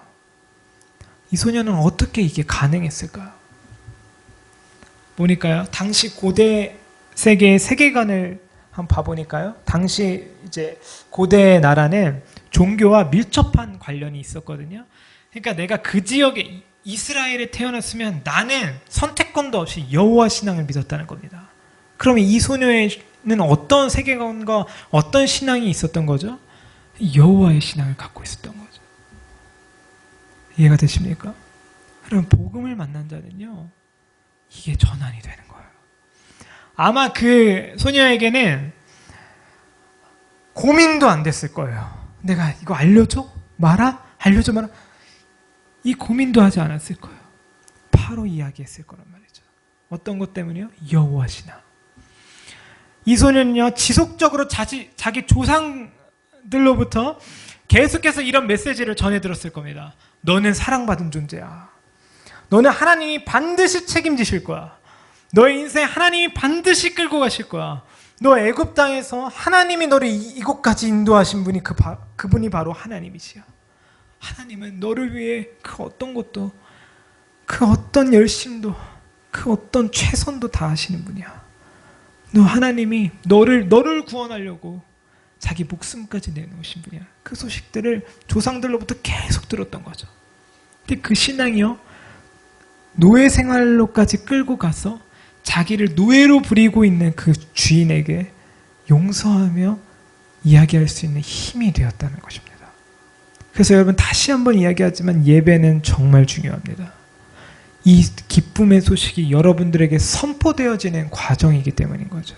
이 소녀는 어떻게 이게 가능했을까요? 보니까요, 당시 고대 세계의 세계관을 한번 봐보니까요, 당시 이제 고대 나라는 종교와 밀접한 관련이 있었거든요. 그러니까 내가 그 지역에 이스라엘에 태어났으면 나는 선택권도 없이 여호와 신앙을 믿었다는 겁니다. 그러면 이 소녀는 어떤 세계관과 어떤 신앙이 있었던 거죠? 여호와의 신앙을 갖고 있었던 거죠. 이해가 되십니까? 그럼 복음을 만난 자는요, 이게 전환이 되는 거예요. 아마 그 소녀에게는 고민도 안 됐을 거예요. 내가 이거 알려줘? 말아? 알려줘 말아? 이 고민도 하지 않았을 거예요. 바로 이야기했을 거란 말이죠. 어떤 것 때문이요? 여호와 신앙. 이 소녀는요, 지속적으로 자기 조상들로부터 계속해서 이런 메시지를 전해 들었을 겁니다. 너는 사랑받은 존재야. 너는 하나님이 반드시 책임지실 거야. 너의 인생 하나님이 반드시 끌고 가실 거야. 너 애굽 땅에서 하나님이 너를 이곳까지 인도하신 분이 그분이 바로 하나님이시야. 하나님은 너를 위해 그 어떤 것도, 그 어떤 열심도, 그 어떤 최선도 다 하시는 분이야. 너 하나님이 너를 구원하려고 자기 목숨까지 내놓으신 분이야. 그 소식들을 조상들로부터 계속 들었던 거죠. 근데 그 신앙이요, 노예 생활로까지 끌고 가서 자기를 노예로 부리고 있는 그 주인에게 용서하며 이야기할 수 있는 힘이 되었다는 것입니다. 그래서 여러분, 다시 한번 이야기하지만 예배는 정말 중요합니다. 이 기쁨의 소식이 여러분들에게 선포되어지는 과정이기 때문인 거죠.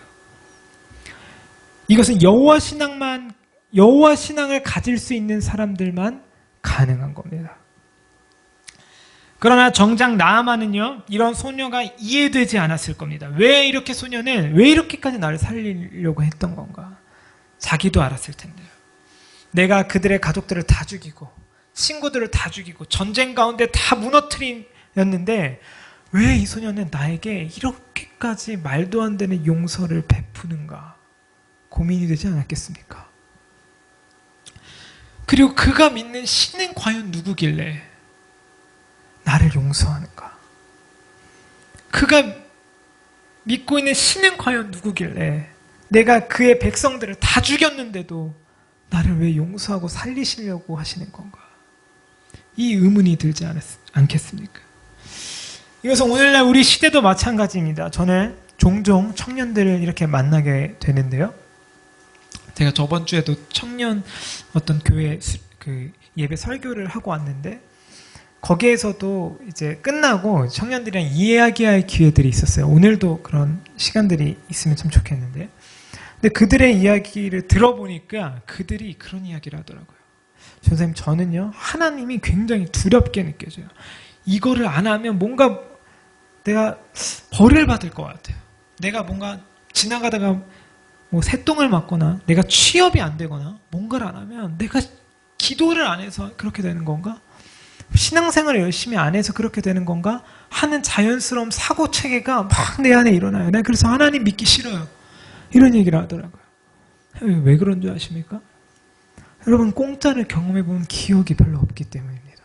이것은 여호와 신앙을 가질 수 있는 사람들만 가능한 겁니다. 그러나 정작 나아만은요, 이런 소녀가 이해되지 않았을 겁니다. 왜 이렇게까지 나를 살리려고 했던 건가? 자기도 알았을 텐데요. 내가 그들의 가족들을 다 죽이고 친구들을 다 죽이고 전쟁 가운데 다 무너뜨렸는데 왜 이 소년은 나에게 이렇게까지 말도 안 되는 용서를 베푸는가 고민이 되지 않았겠습니까? 그리고 그가 믿는 신은 과연 누구길래 나를 용서하는가? 그가 믿고 있는 신은 과연 누구길래 내가 그의 백성들을 다 죽였는데도 나를 왜 용서하고 살리시려고 하시는 건가? 이 의문이 들지 않겠습니까? 이것은 오늘날 우리 시대도 마찬가지입니다. 저는 종종 청년들을 이렇게 만나게 되는데요. 제가 저번 주에도 청년 어떤 교회 그 예배 설교를 하고 왔는데 거기에서도 이제 끝나고 청년들이랑 이야기할 기회들이 있었어요. 오늘도 그런 시간들이 있으면 참 좋겠는데. 근데 그들의 이야기를 들어보니까 그들이 그런 이야기를 하더라고요. 선생님, 저는요, 하나님이 굉장히 두렵게 느껴져요. 이거를 안 하면 뭔가 내가 벌을 받을 것 같아요. 내가 뭔가 지나가다가 뭐 새똥을 맞거나 내가 취업이 안 되거나 뭔가를 안 하면 내가 기도를 안 해서 그렇게 되는 건가? 신앙생활을 열심히 안 해서 그렇게 되는 건가? 하는 자연스러운 사고체계가 막 내 안에 일어나요. 내가 그래서 하나님 믿기 싫어요. 이런 얘기를 하더라고요. 왜 그런 줄 아십니까? 여러분, 공짜를 경험해본 기억이 별로 없기 때문입니다.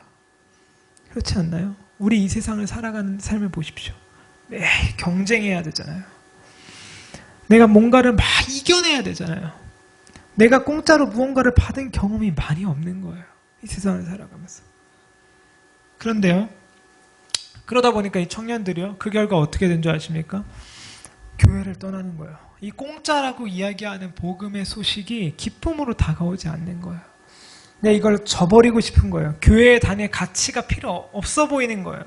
그렇지 않나요? 우리 이 세상을 살아가는 삶을 보십시오. 매일 경쟁해야 되잖아요. 내가 뭔가를 막 이겨내야 되잖아요. 내가 공짜로 무언가를 받은 경험이 많이 없는 거예요. 이 세상을 살아가면서. 그런데요, 그러다 보니까 이 청년들이요, 그 결과 어떻게 된 줄 아십니까? 교회를 떠나는 거예요. 이 공짜라고 이야기하는 복음의 소식이 기쁨으로 다가오지 않는 거예요. 내가 이걸 저버리고 싶은 거예요. 교회에 다닐 가치가 필요 없어 보이는 거예요.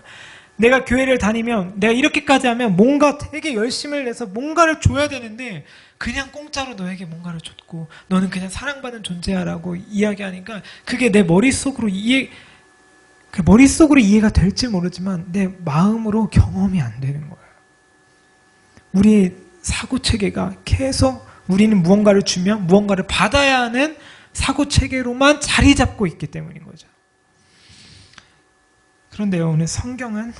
내가 교회를 다니면 내가 이렇게까지 하면 뭔가 되게 열심을 내서 뭔가를 줘야 되는데 그냥 공짜로 너에게 뭔가를 줬고 너는 그냥 사랑받는 존재야라고 이야기하니까 그게 내 머릿속으로 이해가 될지 모르지만 내 마음으로 경험이 안 되는 거예요. 우리의 사고체계가 계속 우리는 무언가를 주면 무언가를 받아야 하는 사고체계로만 자리 잡고 있기 때문인 거죠. 그런데요, 오늘 성경은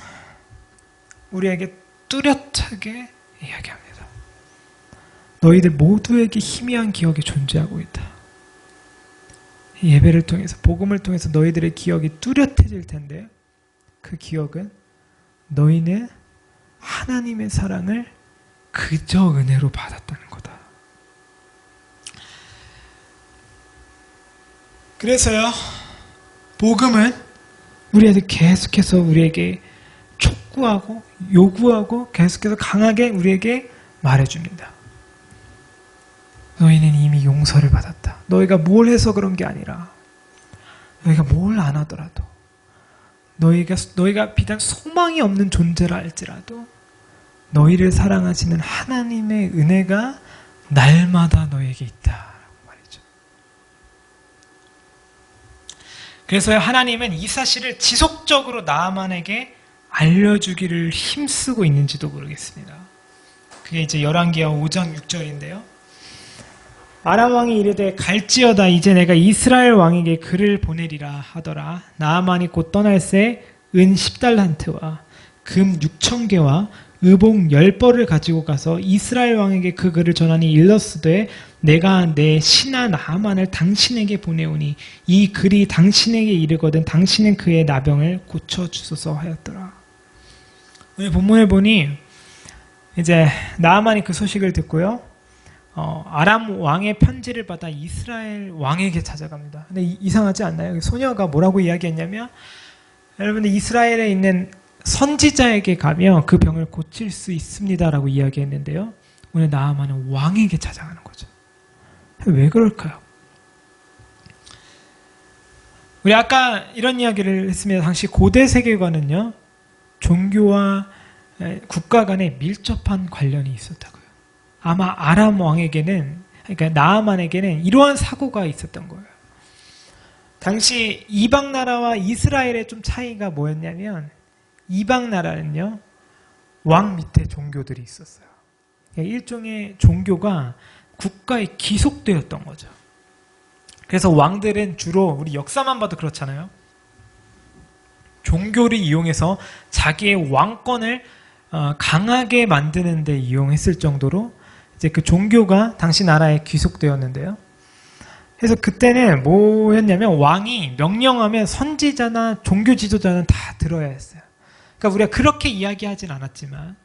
우리에게 뚜렷하게 이야기합니다. 너희들 모두에게 희미한 기억이 존재하고 있다. 이 예배를 통해서, 복음을 통해서 너희들의 기억이 뚜렷해질 텐데 그 기억은 너희는 하나님의 사랑을 그저 은혜로 받았다는 거다. 그래서요, 복음은 우리한테 계속해서 우리에게 촉구하고 요구하고 계속해서 강하게 우리에게 말해줍니다. 너희는 이미 용서를 받았다. 너희가 뭘 해서 그런 게 아니라 너희가 뭘 안 하더라도 너희가 비단 소망이 없는 존재라 할지라도 너희를 사랑하시는 하나님의 은혜가 날마다 너에게 있다라고 말이죠. 그래서 하나님은 이 사실을 지속적으로 나아만에게 알려주기를 힘쓰고 있는지도 모르겠습니다. 그게 이제 열왕기하 5장 6절인데요. 아람 왕이 이르되 갈지어다 이제 내가 이스라엘 왕에게 글을 보내리라 하더라. 나아만이 곧 떠날새 은 10달란트와 금 6,000개와 의복 10벌을 가지고 가서 이스라엘 왕에게 그 글을 전하니 일렀으되 내가 내 신하 나아만을 당신에게 보내오니 이 글이 당신에게 이르거든 당신은 그의 나병을 고쳐주소서 하였더라. 오늘 본문을 보니 이제 나아만이 그 소식을 듣고요, 아람 왕의 편지를 받아 이스라엘 왕에게 찾아갑니다. 근데 이상하지 않나요? 소녀가 뭐라고 이야기했냐면, 여러분들 이스라엘에 있는 선지자에게 가면 그 병을 고칠 수 있습니다라고 이야기했는데요. 오늘 나아만은 왕에게 찾아가는 거죠. 왜 그럴까요? 우리 아까 이런 이야기를 했습니다. 당시 고대 세계관은요, 종교와 국가 간에 밀접한 관련이 있었다고요. 아마 아람 왕에게는, 그러니까 나아만에게는 이러한 사고가 있었던 거예요. 당시 이방 나라와 이스라엘의 좀 차이가 뭐였냐면, 이방 나라는요, 왕 밑에 종교들이 있었어요. 일종의 종교가 국가에 기속되었던 거죠. 그래서 왕들은 주로 우리 역사만 봐도 그렇잖아요. 종교를 이용해서 자기의 왕권을 강하게 만드는 데 이용했을 정도로 이제 그 종교가 당시 나라에 귀속되었는데요. 그래서 그때는 뭐였냐면 왕이 명령하면 선지자나 종교 지도자는 다 들어야 했어요. 그러니까 우리가 그렇게 이야기하진 않았지만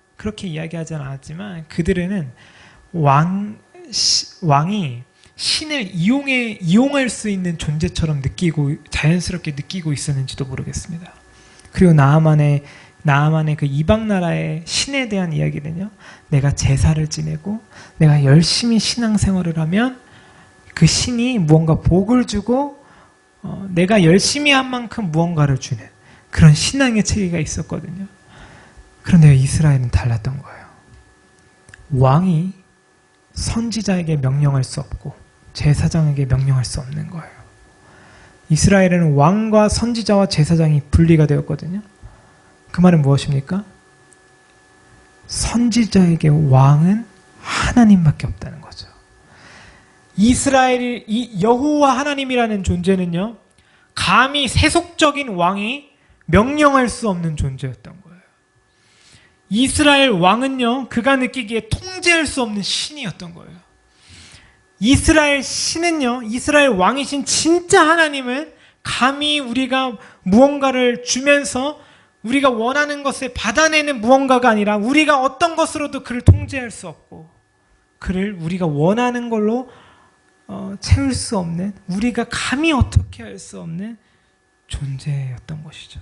그들은 왕이 신을 이용할 수 있는 존재처럼 자연스럽게 느끼고 있었는지도 모르겠습니다. 그리고 나아만의 그 이방 나라의 신에 대한 이야기는요, 내가 제사를 지내고 내가 열심히 신앙생활을 하면 그 신이 무언가 복을 주고 내가 열심히 한 만큼 무언가를 주는 그런 신앙의 체계가 있었거든요. 그런데 이스라엘은 달랐던 거예요. 왕이 선지자에게 명령할 수 없고 제사장에게 명령할 수 없는 거예요. 이스라엘에는 왕과 선지자와 제사장이 분리가 되었거든요. 그 말은 무엇입니까? 선지자에게 왕은 하나님밖에 없다는 거죠. 이 여호와 하나님이라는 존재는요, 감히 세속적인 왕이 명령할 수 없는 존재였던 거예요. 이스라엘 왕은요, 그가 느끼기에 통제할 수 없는 신이었던 거예요. 이스라엘 신은요, 이스라엘 왕이신 진짜 하나님은 감히 우리가 무언가를 주면서 우리가 원하는 것을 받아내는 무언가가 아니라 우리가 어떤 것으로도 그를 통제할 수 없고 그를 우리가 원하는 걸로 채울 수 없는, 우리가 감히 어떻게 할 수 없는 존재였던 것이죠.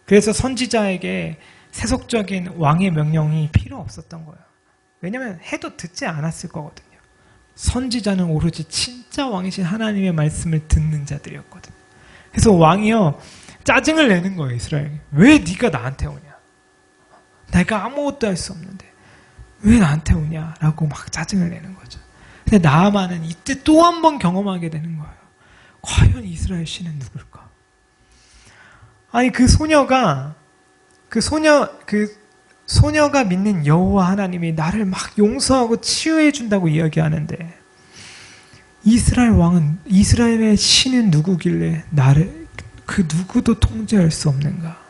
그래서 선지자에게 세속적인 왕의 명령이 필요 없었던 거예요. 왜냐하면 해도 듣지 않았을 거거든요. 선지자는 오로지 진짜 왕이신 하나님의 말씀을 듣는 자들이었거든요. 그래서 왕이요, 짜증을 내는 거예요. 이스라엘이. 왜 네가 나한테 오냐? 내가 아무것도 할 수 없는데 왜 나한테 오냐? 라고 막 짜증을 내는 거죠. 근데 나아만은 이때 또 한 번 경험하게 되는 거예요. 과연 이스라엘 신은 누굴까? 아니 그 소녀가 믿는 여호와 하나님이 나를 막 용서하고 치유해 준다고 이야기하는데 이스라엘의 신은 누구길래 나를 그 누구도 통제할 수 없는가?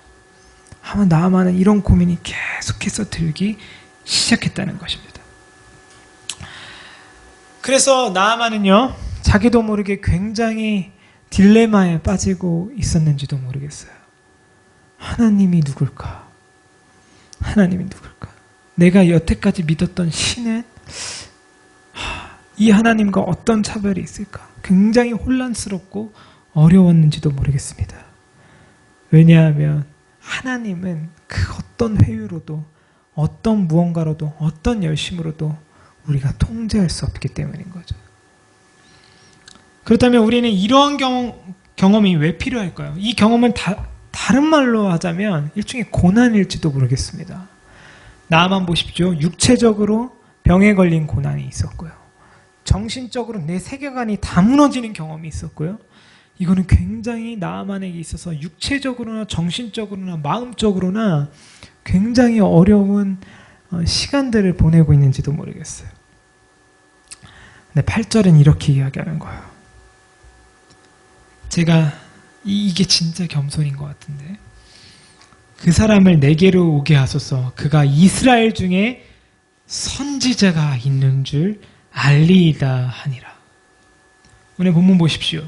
아마 나아만은 이런 고민이 계속해서 들기 시작했다는 것입니다. 그래서 나아만은요, 자기도 모르게 굉장히 딜레마에 빠지고 있었는지도 모르겠어요. 하나님이 누굴까? 내가 여태까지 믿었던 신은 이 하나님과 어떤 차별이 있을까? 굉장히 혼란스럽고 어려웠는지도 모르겠습니다. 왜냐하면 하나님은 그 어떤 회유로도 어떤 무언가로도 어떤 열심으로도 우리가 통제할 수 없기 때문인 거죠. 그렇다면 우리는 이러한 경험이 왜 필요할까요? 이 경험은 다른 말로 하자면 일종의 고난일지도 모르겠습니다. 나만 보십시오. 육체적으로 병에 걸린 고난이 있었고요. 정신적으로 내 세계관이 다 무너지는 경험이 있었고요. 이거는 굉장히 나만에게 있어서 육체적으로나 정신적으로나 마음적으로나 굉장히 어려운 시간들을 보내고 있는지도 모르겠어요. 근데 8절은 이렇게 이야기하는 거예요. 제가 이게 진짜 겸손인 것 같은데, 그 사람을 내게로 오게 하소서. 그가 이스라엘 중에 선지자가 있는 줄 알리이다 하니라. 오늘 본문 보십시오.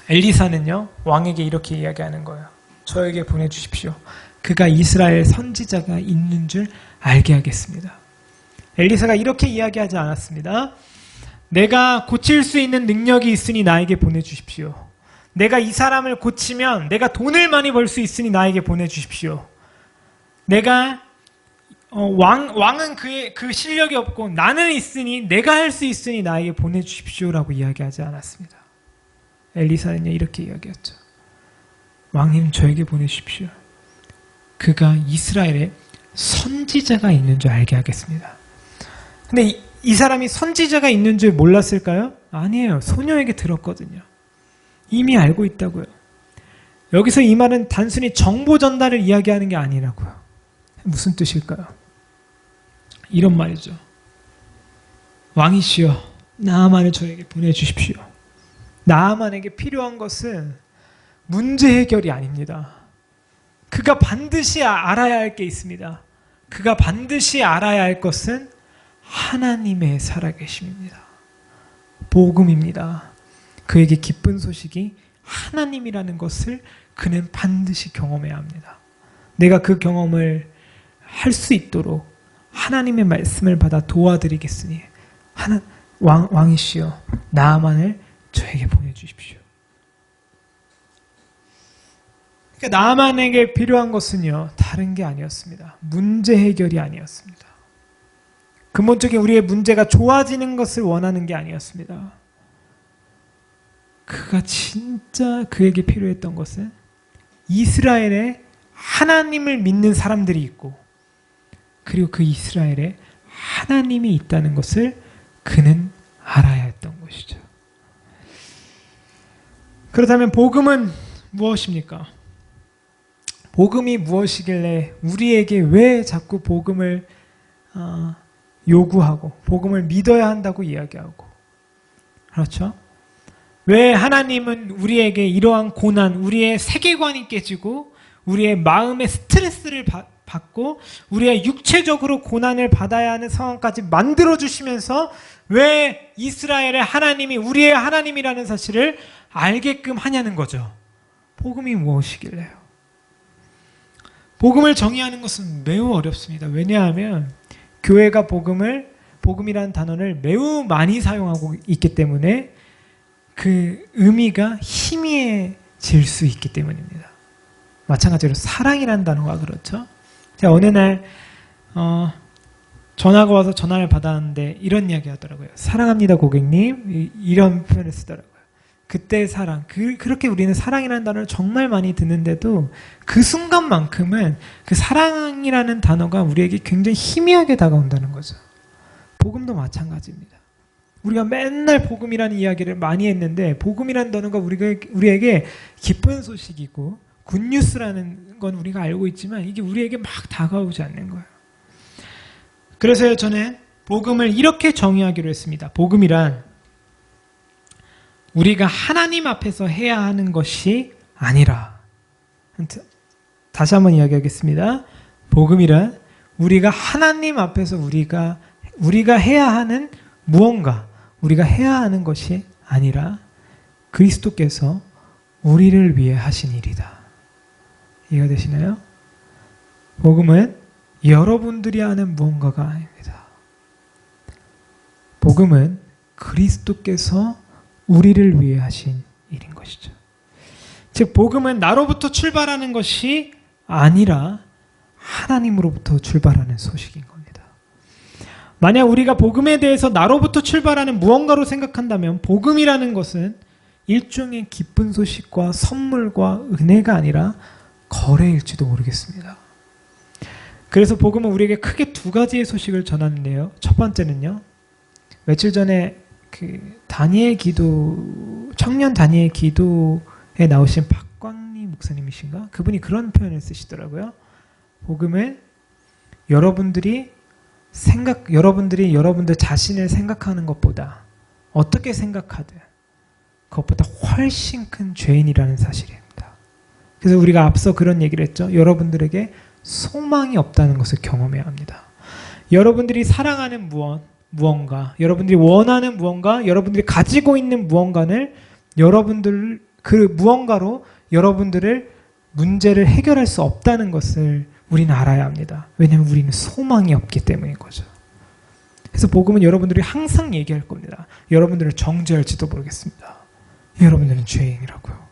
엘리사는요, 왕에게 이렇게 이야기하는 거예요. 저에게 보내주십시오. 그가 이스라엘 선지자가 있는 줄 알게 하겠습니다. 엘리사가 이렇게 이야기하지 않았습니다. 내가 고칠 수 있는 능력이 있으니 나에게 보내주십시오. 내가 이 사람을 고치면 내가 돈을 많이 벌 수 있으니 나에게 보내주십시오. 왕은 그 실력이 없고 나는 있으니, 내가 할 수 있으니 나에게 보내주십시오라고 이야기하지 않았습니다. 엘리사는요, 이렇게 이야기했죠. 왕님, 저에게 보내주십시오. 그가 이스라엘에 선지자가 있는 줄 알게 하겠습니다. 근데 이 사람이 선지자가 있는 줄 몰랐을까요? 아니에요. 소녀에게 들었거든요. 이미 알고 있다고요. 여기서 이 말은 단순히 정보 전달을 이야기하는 게 아니라고요. 무슨 뜻일까요? 이런 말이죠. 왕이시여, 나아만을 저에게 보내주십시오. 나아만에게 필요한 것은 문제 해결이 아닙니다. 그가 반드시 알아야 할 게 있습니다. 그가 반드시 알아야 할 것은 하나님의 살아계심입니다. 복음입니다. 그에게 기쁜 소식이 하나님이라는 것을 그는 반드시 경험해야 합니다. 내가 그 경험을 할 수 있도록 하나님의 말씀을 받아 도와드리겠으니 왕이시여 나아만을 저에게 보내주십시오. 그러니까 나아만에게 필요한 것은요, 다른 게 아니었습니다. 문제 해결이 아니었습니다. 근본적인 우리의 문제가 좋아지는 것을 원하는 게 아니었습니다. 그가 진짜 그에게 필요했던 것은 이스라엘에 하나님을 믿는 사람들이 있고, 그리고 그 이스라엘에 하나님이 있다는 것을 그는 알아야 했던 것이죠. 그렇다면 복음은 무엇입니까? 복음이 무엇이길래 우리에게 왜 자꾸 복음을 요구하고 복음을 믿어야 한다고 이야기하고, 그렇죠? 왜 하나님은 우리에게 이러한 고난, 우리의 세계관이 깨지고 우리의 마음의 스트레스를 받고 우리의 육체적으로 고난을 받아야 하는 상황까지 만들어주시면서 왜 이스라엘의 하나님이 우리의 하나님이라는 사실을 알게끔 하냐는 거죠. 복음이 무엇이길래요? 복음을 정의하는 것은 매우 어렵습니다. 왜냐하면 교회가 복음이라는 단어를 매우 많이 사용하고 있기 때문에 그 의미가 희미해질 수 있기 때문입니다. 마찬가지로 사랑이라는 단어가 그렇죠. 제가 어느 날 전화가 와서 전화를 받았는데 이런 이야기 하더라고요. 사랑합니다 고객님, 이런 표현을 쓰더라고요. 그때 사랑, 그렇게 우리는 사랑이라는 단어를 정말 많이 듣는데도 그 순간만큼은 그 사랑이라는 단어가 우리에게 굉장히 희미하게 다가온다는 거죠. 복음도 마찬가지입니다. 우리가 맨날 복음이라는 이야기를 많이 했는데 복음이라는 단어가 우리에게 기쁜 소식이고 굿뉴스라는 건 우리가 알고 있지만 이게 우리에게 막 다가오지 않는 거예요. 그래서 저는 복음을 이렇게 정의하기로 했습니다. 복음이란 우리가 하나님 앞에서 해야 하는 것이 아니라, 다시 한번 이야기하겠습니다. 복음이란 우리가 하나님 앞에서 우리가 해야 하는 무언가, 우리가 해야 하는 것이 아니라 그리스도께서 우리를 위해 하신 일이다. 이해가 되시나요? 복음은 여러분들이 하는 무언가가 아닙니다. 복음은 그리스도께서 우리를 위해 하신 일인 것이죠. 즉 복음은 나로부터 출발하는 것이 아니라 하나님으로부터 출발하는 소식인 겁니다. 만약 우리가 복음에 대해서 나로부터 출발하는 무언가로 생각한다면 복음이라는 것은 일종의 기쁜 소식과 선물과 은혜가 아니라 거래일지도 모르겠습니다. 그래서 복음은 우리에게 크게 두 가지의 소식을 전하는데요. 첫 번째는요, 며칠 전에 청년 다니엘 기도에 나오신 박광리 목사님이신가? 그분이 그런 표현을 쓰시더라고요. 복음은 여러분들 자신을 생각하는 것보다 어떻게 생각하든 그것보다 훨씬 큰 죄인이라는 사실입니다. 그래서 우리가 앞서 그런 얘기를 했죠. 여러분들에게 소망이 없다는 것을 경험해야 합니다. 여러분들이 사랑하는 무언가, 여러분들이 원하는 무언가, 여러분들이 가지고 있는 무언가를 그 무언가로 여러분들을 문제를 해결할 수 없다는 것을 우리는 알아야 합니다. 왜냐하면 우리는 소망이 없기 때문인 거죠. 그래서 복음은 여러분들이 항상 얘기할 겁니다. 여러분들을 정죄할지도 모르겠습니다. 여러분들은 죄인이라고요.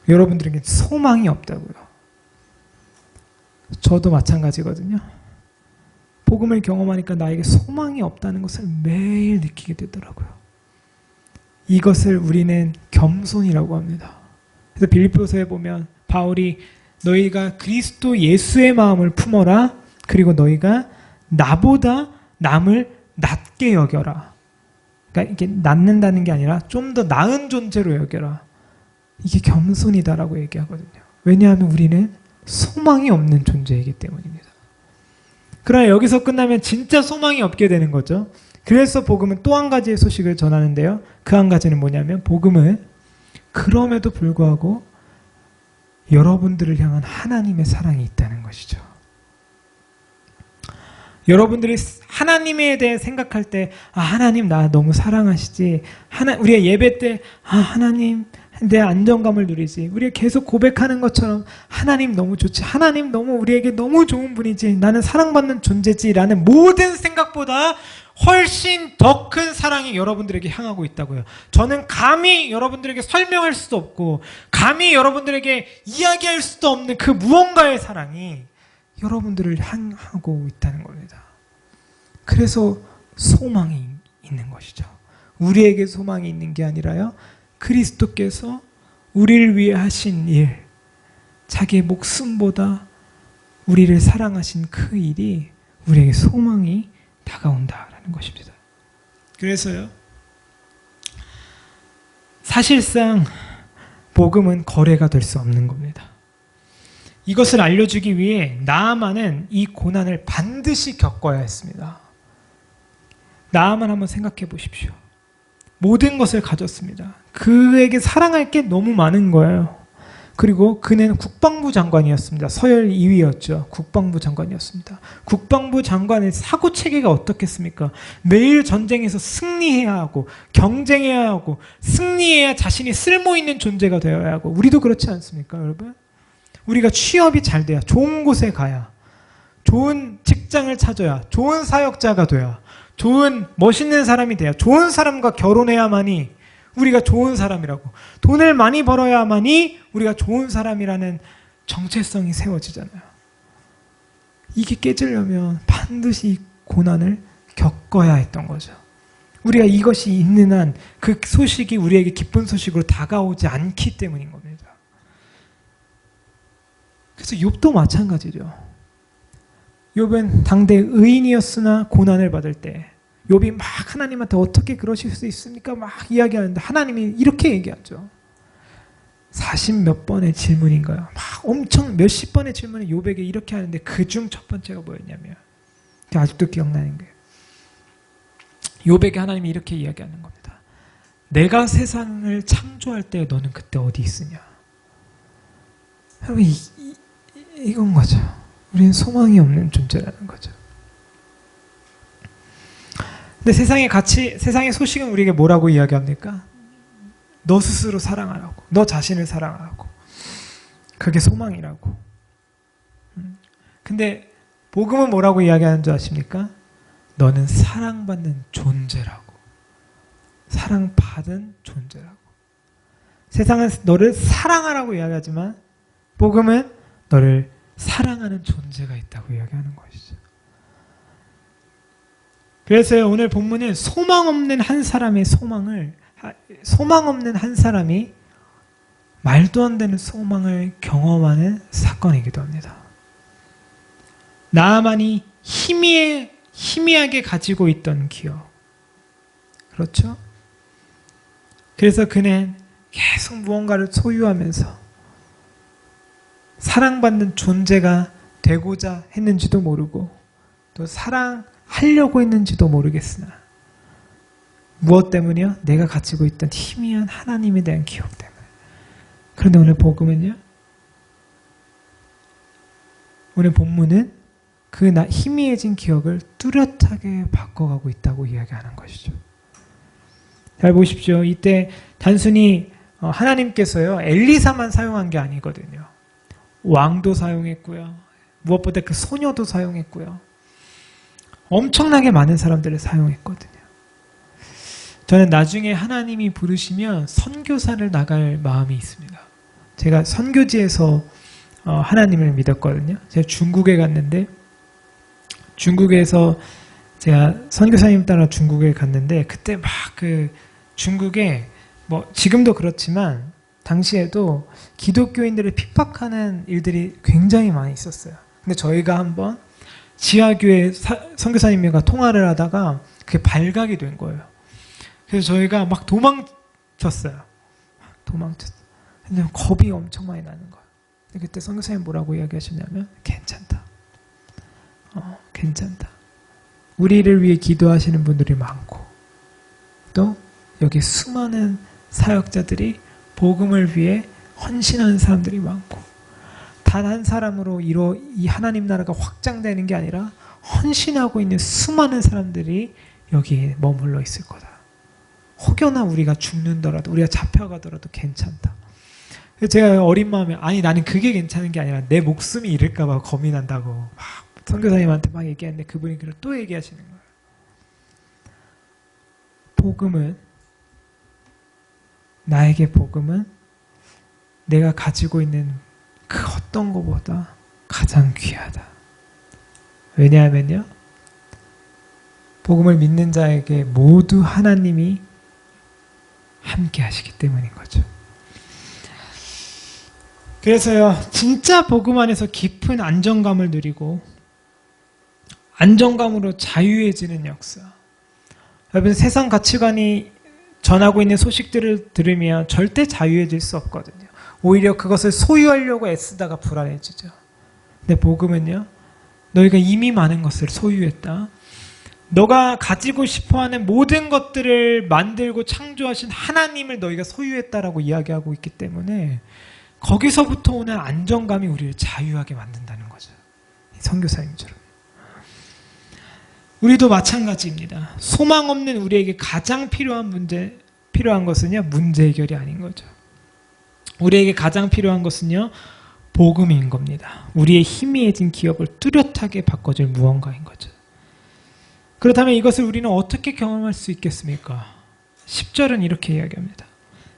여러분들에게 소망이 없다고요. 저도 마찬가지거든요. 복음을 경험하니까 나에게 소망이 없다는 것을 매일 느끼게 되더라고요. 이것을 우리는 겸손이라고 합니다. 그래서 빌립보서에 보면 바울이 너희가 그리스도 예수의 마음을 품어라. 그리고 너희가 나보다 남을 낮게 여겨라. 그러니까 이게 낮는다는 게 아니라 좀 더 나은 존재로 여겨라. 이게 겸손이다라고 얘기하거든요. 왜냐하면 우리는 소망이 없는 존재이기 때문입니다. 그러나 여기서 끝나면 진짜 소망이 없게 되는 거죠. 그래서 복음은 또 한 가지의 소식을 전하는데요. 그 한 가지는 뭐냐면 복음은 그럼에도 불구하고 여러분들을 향한 하나님의 사랑이 있다는 것이죠. 여러분들이 하나님에 대해 생각할 때 하나님 나 너무 사랑하시지. 우리가 예배 때 하나님 내 안정감을 누리지. 우리가 계속 고백하는 것처럼 하나님 너무 좋지. 하나님 너무 우리에게 너무 좋은 분이지. 나는 사랑받는 존재지. 라는 모든 생각보다 훨씬 더 큰 사랑이 여러분들에게 향하고 있다고요. 저는 감히 여러분들에게 설명할 수도 없고 감히 여러분들에게 이야기할 수도 없는 그 무언가의 사랑이 여러분들을 향하고 있다는 겁니다. 그래서 소망이 있는 것이죠. 우리에게 소망이 있는 게 아니라요. 그리스도께서 우리를 위해 하신 일, 자기의 목숨보다 우리를 사랑하신 그 일이 우리에게 소망이 다가온다라는 것입니다. 그래서요. 사실상 복음은 거래가 될 수 없는 겁니다. 이것을 알려주기 위해 나아만은 이 고난을 반드시 겪어야 했습니다. 나아만 한번 생각해 보십시오. 모든 것을 가졌습니다. 그에게 사랑할 게 너무 많은 거예요. 그리고 그는 국방부 장관이었습니다. 서열 2위였죠. 국방부 장관이었습니다. 국방부 장관의 사고체계가 어떻겠습니까? 매일 전쟁에서 승리해야 하고 경쟁해야 하고 승리해야 자신이 쓸모있는 존재가 되어야 하고 우리도 그렇지 않습니까, 여러분? 우리가 취업이 잘 돼야 좋은 곳에 가야 좋은 직장을 찾아야 좋은 사역자가 돼야 좋은 멋있는 사람이 돼야 좋은 사람과 결혼해야만이 우리가 좋은 사람이라고 돈을 많이 벌어야만이 우리가 좋은 사람이라는 정체성이 세워지잖아요. 이게 깨지려면 반드시 이 고난을 겪어야 했던 거죠. 우리가 이것이 있는 한 그 소식이 우리에게 기쁜 소식으로 다가오지 않기 때문인 겁니다. 그래서 욥도 마찬가지죠. 욥은 당대 의인이었으나 고난을 받을 때 욥이 막 하나님한테 어떻게 그러실 수 있습니까? 막 이야기하는데 하나님이 이렇게 얘기하죠. 40몇 번의 질문인가요? 막 엄청 몇십 번의 질문을 욥에게 이렇게 하는데 그중 첫 번째가 뭐였냐면 아직도 기억나는 거예요. 욥에게 하나님이 이렇게 이야기하는 겁니다. 내가 세상을 창조할 때 너는 그때 어디 있으냐? 여러분 이건 거죠. 우리는 소망이 없는 존재라는 거죠. 근데 세상의 소식은 우리에게 뭐라고 이야기합니까? 너 스스로 사랑하라고. 너 자신을 사랑하라고. 그게 소망이라고. 근데 복음은 뭐라고 이야기하는 줄 아십니까? 너는 사랑받는 존재라고. 사랑받은 존재라고. 세상은 너를 사랑하라고 이야기하지만 복음은 너를 사랑하는 존재가 있다고 이야기하는 것이죠. 그래서 오늘 본문은 소망 없는 한 사람이 말도 안 되는 소망을 경험하는 사건이기도 합니다. 나아만이 희미하게 가지고 있던 기억. 그렇죠? 그래서 그는 계속 무언가를 소유하면서 사랑받는 존재가 되고자 했는지도 모르고 또 사랑하려고 했는지도 모르겠으나 무엇 때문이요? 내가 가지고 있던 희미한 하나님에 대한 기억 때문에. 그런데 오늘 복음은요? 오늘 본문은 그 희미해진 기억을 뚜렷하게 바꿔가고 있다고 이야기하는 것이죠. 잘 보십시오. 이때 단순히 하나님께서요 엘리사만 사용한 게 아니거든요. 왕도 사용했고요. 무엇보다 그 소녀도 사용했고요. 엄청나게 많은 사람들을 사용했거든요. 저는 나중에 하나님이 부르시면 선교사를 나갈 마음이 있습니다. 제가 선교지에서 하나님을 믿었거든요. 제가 중국에 갔는데 중국에서 제가 선교사님 따라 중국에 갔는데 그때 막 그 중국에 뭐 지금도 그렇지만 당시에도 기독교인들을 핍박하는 일들이 굉장히 많이 있었어요. 근데 저희가 한번 지하교회 선교사님과 통화를 하다가 그게 발각이 된 거예요. 그래서 저희가 막 도망쳤어요. 근데 겁이 엄청 많이 나는 거예요. 근데 그때 선교사님 뭐라고 이야기하셨냐면 괜찮다. 괜찮다. 우리를 위해 기도하시는 분들이 많고 또 여기 수많은 사역자들이 복음을 위해 헌신하는 사람들이 많고 단 한 사람으로 이 하나님 나라가 확장되는 게 아니라 헌신하고 있는 수많은 사람들이 여기에 머물러 있을 거다. 혹여나 우리가 죽는더라도 우리가 잡혀가더라도 괜찮다. 제가 어린 마음에 아니 나는 그게 괜찮은 게 아니라 내 목숨이 잃을까 봐 겁이 난다고 막 선교사님한테 막 얘기했는데 그분이 그걸 또 얘기하시는 거예요. 나에게 복음은 내가 가지고 있는 그 어떤 것보다 가장 귀하다. 왜냐하면요. 복음을 믿는 자에게 모두 하나님이 함께 하시기 때문인 거죠. 그래서요. 진짜 복음 안에서 깊은 안정감을 누리고 안정감으로 자유해지는 역사. 여러분 세상 가치관이 전하고 있는 소식들을 들으면 절대 자유해질 수 없거든요. 오히려 그것을 소유하려고 애쓰다가 불안해지죠. 근데 복음은요. 너희가 이미 많은 것을 소유했다. 너가 가지고 싶어하는 모든 것들을 만들고 창조하신 하나님을 너희가 소유했다라고 이야기하고 있기 때문에 거기서부터 오는 안정감이 우리를 자유하게 만든다는 거죠. 선교사님처럼. 우리도 마찬가지입니다. 소망 없는 우리에게 가장 필요한 것은요, 문제 해결이 아닌 거죠. 우리에게 가장 필요한 것은요, 복음인 겁니다. 우리의 희미해진 기억을 뚜렷하게 바꿔줄 무언가인 거죠. 그렇다면 이것을 우리는 어떻게 경험할 수 있겠습니까? 10절은 이렇게 이야기합니다.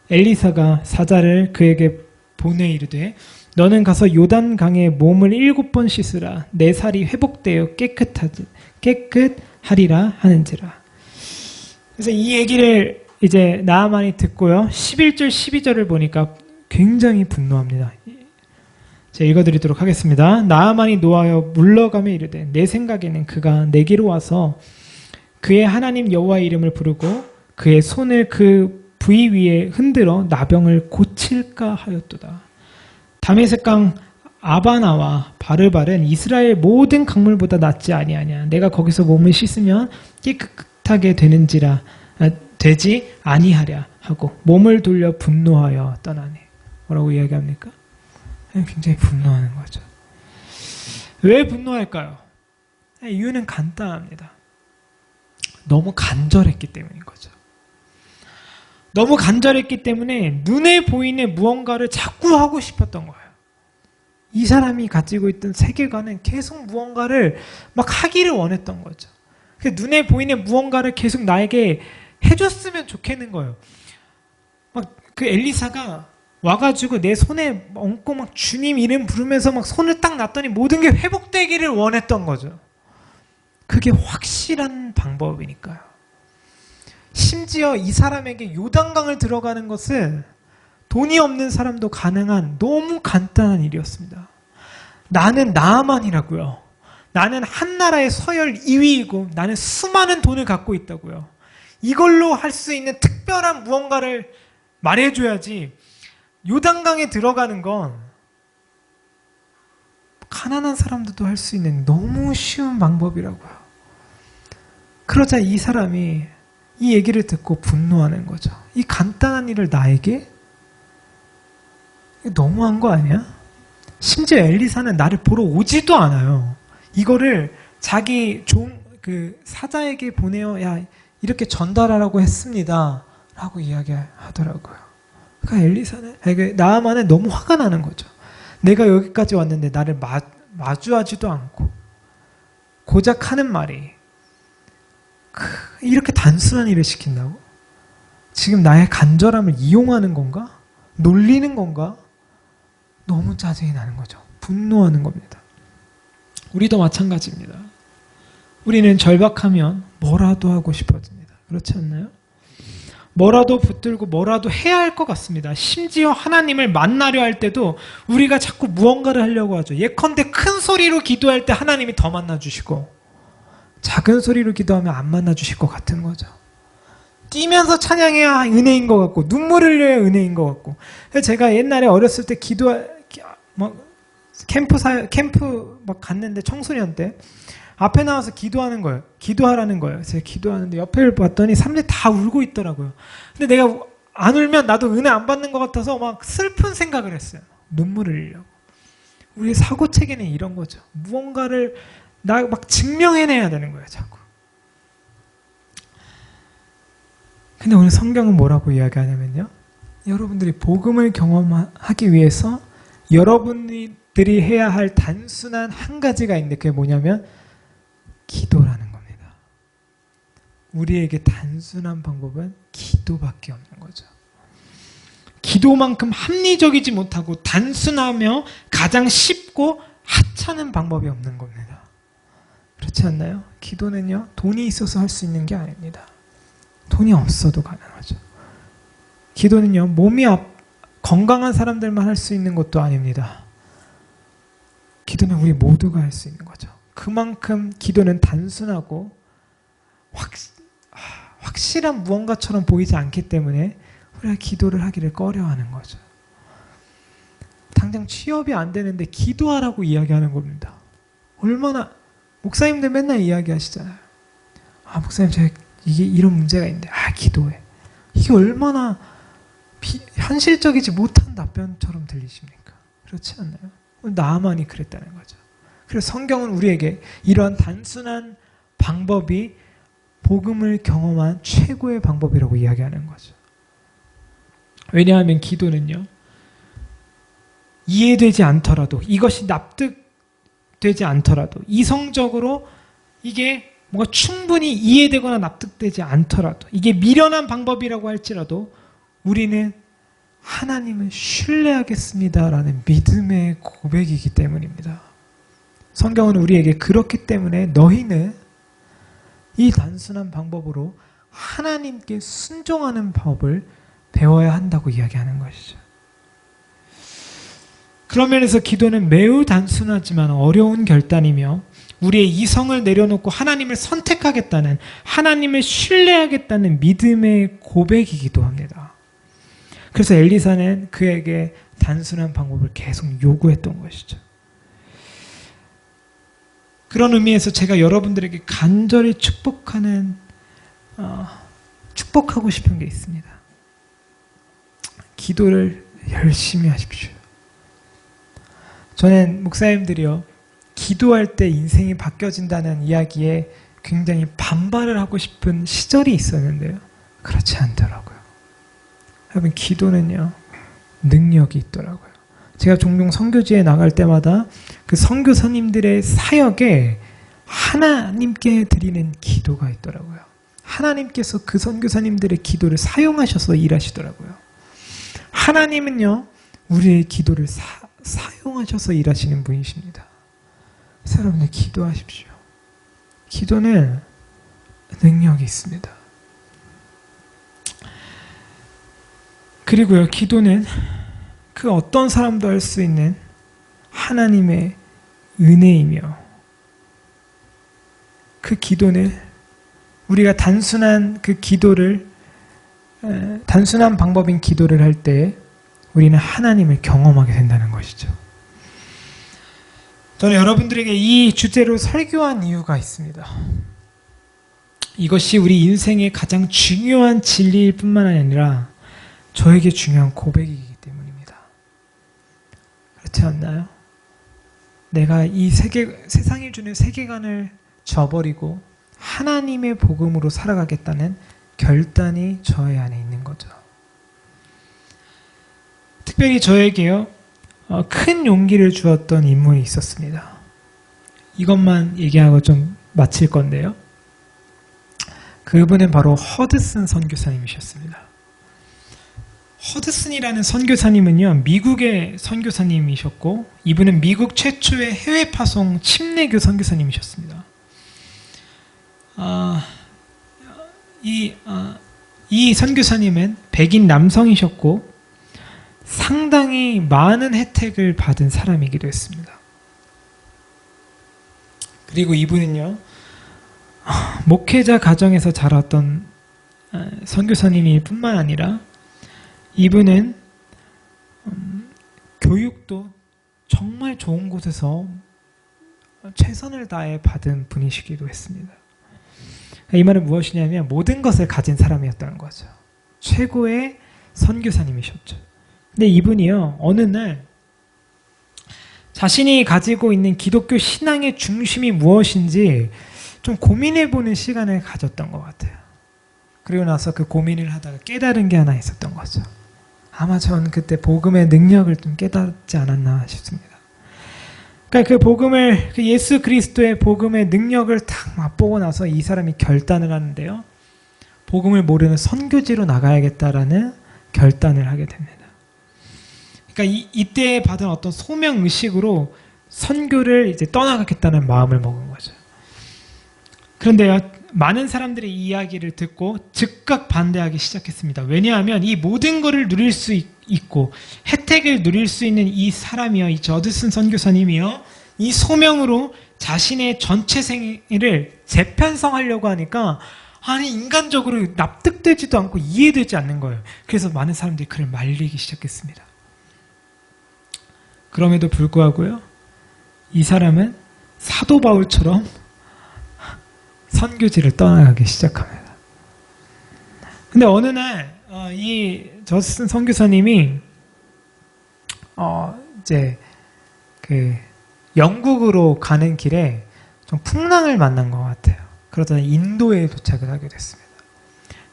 엘리사가 사자를 그에게 보내 이르되 너는 가서 요단강에 몸을 7번 씻으라. 내 살이 회복되어 깨끗하리라 하는지라. 그래서 이 얘기를 이제 나아만이 듣고요. 11절 12절을 보니까 굉장히 분노합니다. 제가 읽어드리도록 하겠습니다. 나아만이 노하여 물러가며 이르되 내 생각에는 그가 내게로 와서 그의 하나님 여호와의 이름을 부르고 그의 손을 그 부위 위에 흔들어 나병을 고칠까 하였도다. 다메섹강 아바나와 바르발은 이스라엘 모든 강물보다 낫지 아니하냐. 내가 거기서 몸을 씻으면 깨끗하게 되지 아니하랴 하고 몸을 돌려 분노하여 떠나니. 뭐라고 이야기합니까? 굉장히 분노하는 거죠. 왜 분노할까요? 이유는 간단합니다. 너무 간절했기 때문인 거죠. 너무 간절했기 때문에 눈에 보이는 무언가를 자꾸 하고 싶었던 거예요. 이 사람이 가지고 있던 세계관은 계속 무언가를 막 하기를 원했던 거죠. 눈에 보이는 무언가를 계속 나에게 해줬으면 좋겠는 거예요. 막 그 엘리사가 와가지고 내 손에 얹고 막 주님 이름 부르면서 막 손을 딱 놨더니 모든 게 회복되기를 원했던 거죠. 그게 확실한 방법이니까요. 심지어 이 사람에게 요단강을 들어가는 것은 돈이 없는 사람도 가능한 너무 간단한 일이었습니다. 나는 나아만이라고요. 나는 한 나라의 서열 2위이고 나는 수많은 돈을 갖고 있다고요. 이걸로 할 수 있는 특별한 무언가를 말해줘야지 요단강에 들어가는 건 가난한 사람들도 할 수 있는 너무 쉬운 방법이라고요. 그러자 이 사람이 이 얘기를 듣고 분노하는 거죠. 이 간단한 일을 나에게? 너무한 거 아니야? 심지어 엘리사는 나를 보러 오지도 않아요. 이거를 자기 사자에게 보내어 야 이렇게 전달하라고 했습니다. 라고 이야기하더라고요. 그러니까 나아만은 너무 화가 나는 거죠. 내가 여기까지 왔는데 나를 마주하지도 않고 고작 하는 말이 이렇게 단순한 일을 시킨다고? 지금 나의 간절함을 이용하는 건가? 놀리는 건가? 너무 짜증이 나는 거죠. 분노하는 겁니다. 우리도 마찬가지입니다. 우리는 절박하면 뭐라도 하고 싶어집니다. 그렇지 않나요? 뭐라도 붙들고 뭐라도 해야 할 것 같습니다. 심지어 하나님을 만나려 할 때도 우리가 자꾸 무언가를 하려고 하죠. 예컨대 큰 소리로 기도할 때 하나님이 더 만나주시고 작은 소리로 기도하면 안 만나주실 것 같은 거죠. 뛰면서 찬양해야 은혜인 것 같고 눈물을 흘려야 은혜인 것 같고. 제가 옛날에 어렸을 때 캠프 막 갔는데 청소년 때 앞에 나와서 기도하는 거예요. 기도하라는 거예요. 제가 기도하는데 옆에 봤더니 사람들이 다 울고 있더라고요. 근데 내가 안 울면 나도 은혜 안 받는 것 같아서 막 슬픈 생각을 했어요. 눈물을 흘리려고. 우리의 사고체계는 이런 거죠. 무언가를 나 막 증명해내야 되는 거예요. 자꾸. 근데 오늘 성경은 뭐라고 이야기하냐면요. 여러분들이 복음을 경험하기 위해서 여러분들이 해야 할 단순한 한 가지가 있는데 그게 뭐냐면 기도라는 겁니다. 우리에게 단순한 방법은 기도밖에 없는 거죠. 기도만큼 합리적이지 못하고 단순하며 가장 쉽고 하찮은 방법이 없는 겁니다. 그렇지 않나요? 기도는요, 돈이 있어서 할 수 있는 게 아닙니다. 돈이 없어도 가능하죠. 기도는요, 몸이 건강한 사람들만 할 수 있는 것도 아닙니다. 기도는 우리 모두가 할 수 있는 거죠. 그만큼 기도는 단순하고 확실한 무언가처럼 보이지 않기 때문에 우리가 기도를 하기를 꺼려하는 거죠. 당장 취업이 안 되는데 기도하라고 이야기하는 겁니다. 얼마나 목사님들 맨날 이야기하시잖아요. 목사님 제가 이게 이런 문제가 있는데 기도해. 이게 얼마나 현실적이지 못한 답변처럼 들리십니까? 그렇지 않나요? 나만이 그랬다는 거죠. 그래서 성경은 우리에게 이러한 단순한 방법이 복음을 경험한 최고의 방법이라고 이야기하는 거죠. 왜냐하면 기도는요, 이해되지 않더라도, 이것이 납득되지 않더라도, 이성적으로 이게 뭔가 충분히 이해되거나 납득되지 않더라도, 이게 미련한 방법이라고 할지라도 우리는 하나님을 신뢰하겠습니다라는 믿음의 고백이기 때문입니다. 성경은 우리에게 그렇기 때문에 너희는 이 단순한 방법으로 하나님께 순종하는 법을 배워야 한다고 이야기하는 것이죠. 그런 면에서 기도는 매우 단순하지만 어려운 결단이며 우리의 이성을 내려놓고 하나님을 선택하겠다는, 하나님을 신뢰하겠다는 믿음의 고백이기도 합니다. 그래서 엘리사는 그에게 단순한 방법을 계속 요구했던 것이죠. 그런 의미에서 제가 여러분들에게 간절히 축복하고 싶은 게 있습니다. 기도를 열심히 하십시오. 저는 목사님들이요, 기도할 때 인생이 바뀌어진다는 이야기에 굉장히 반발을 하고 싶은 시절이 있었는데요. 그렇지 않더라고요. 여러분, 기도는요, 능력이 있더라고요. 제가 종종 선교지에 나갈 때마다 그 선교사님들의 사역에 하나님께 드리는 기도가 있더라고요. 하나님께서 그 선교사님들의 기도를 사용하셔서 일하시더라고요. 하나님은요, 우리의 기도를 사용하셔서 일하시는 분이십니다. 그래서 여러분들 기도하십시오. 기도는 능력이 있습니다. 그리고요, 기도는 그 어떤 사람도 할 수 있는 하나님의 은혜이며, 그 기도는 우리가 단순한 단순한 방법인 기도를 할 때 우리는 하나님을 경험하게 된다는 것이죠. 저는 여러분들에게 이 주제로 설교한 이유가 있습니다. 이것이 우리 인생의 가장 중요한 진리일 뿐만 아니라 저에게 중요한 고백이기 때문입니다. 그렇지 않나요? 내가 이 세상이 주는 세계관을 저버리고 하나님의 복음으로 살아가겠다는 결단이 저의 안에 있는 거죠. 특별히 저에게요, 큰 용기를 주었던 인물이 있었습니다. 이것만 얘기하고 좀 마칠 건데요. 그분은 바로 허드슨 선교사님이셨습니다. 허드슨이라는 선교사님은요, 미국의 선교사님이셨고, 이분은 미국 최초의 해외 파송 침례교 선교사님이셨습니다. 이 선교사님은 백인 남성이셨고 상당히 많은 혜택을 받은 사람이기도 했습니다. 그리고 이분은요, 목회자 가정에서 자랐던 선교사님일 뿐만 아니라 이분은 교육도 정말 좋은 곳에서 최선을 다해 받은 분이시기도 했습니다. 이 말은 무엇이냐면 모든 것을 가진 사람이었다는 거죠. 최고의 선교사님이셨죠. 근데 이분이요, 어느 날 자신이 가지고 있는 기독교 신앙의 중심이 무엇인지 좀 고민해보는 시간을 가졌던 것 같아요. 그리고 나서 그 고민을 하다가 깨달은 게 하나 있었던 거죠. 아마 전 그때 복음의 능력을 좀 깨닫지 않았나 싶습니다. 그러니까 그 복음을, 그 예수 그리스도의 복음의 능력을 딱 맛보고 나서 이 사람이 결단을 하는데요. 복음을 모르는 선교지로 나가야겠다라는 결단을 하게 됩니다. 그러니까 이때 받은 어떤 소명 의식으로 선교를 이제 떠나가겠다는 마음을 먹은 거죠. 그런데요, 많은 사람들의 이 이야기를 듣고 즉각 반대하기 시작했습니다. 왜냐하면 이 모든 것을 누릴 수 있고 혜택을 누릴 수 있는 이 사람이요, 이 저드슨 선교사님이요, 이 소명으로 자신의 전체 생애를 재편성하려고 하니까 아니 인간적으로 납득되지도 않고 이해되지 않는 거예요. 그래서 많은 사람들이 그를 말리기 시작했습니다. 그럼에도 불구하고요, 이 사람은 사도 바울처럼 선교지를 떠나가기 시작합니다. 근데 어느 날 이 저스틴 선교사님이 이제 그 영국으로 가는 길에 좀 풍랑을 만난 것 같아요. 그러다 인도에 도착을 하게 됐습니다.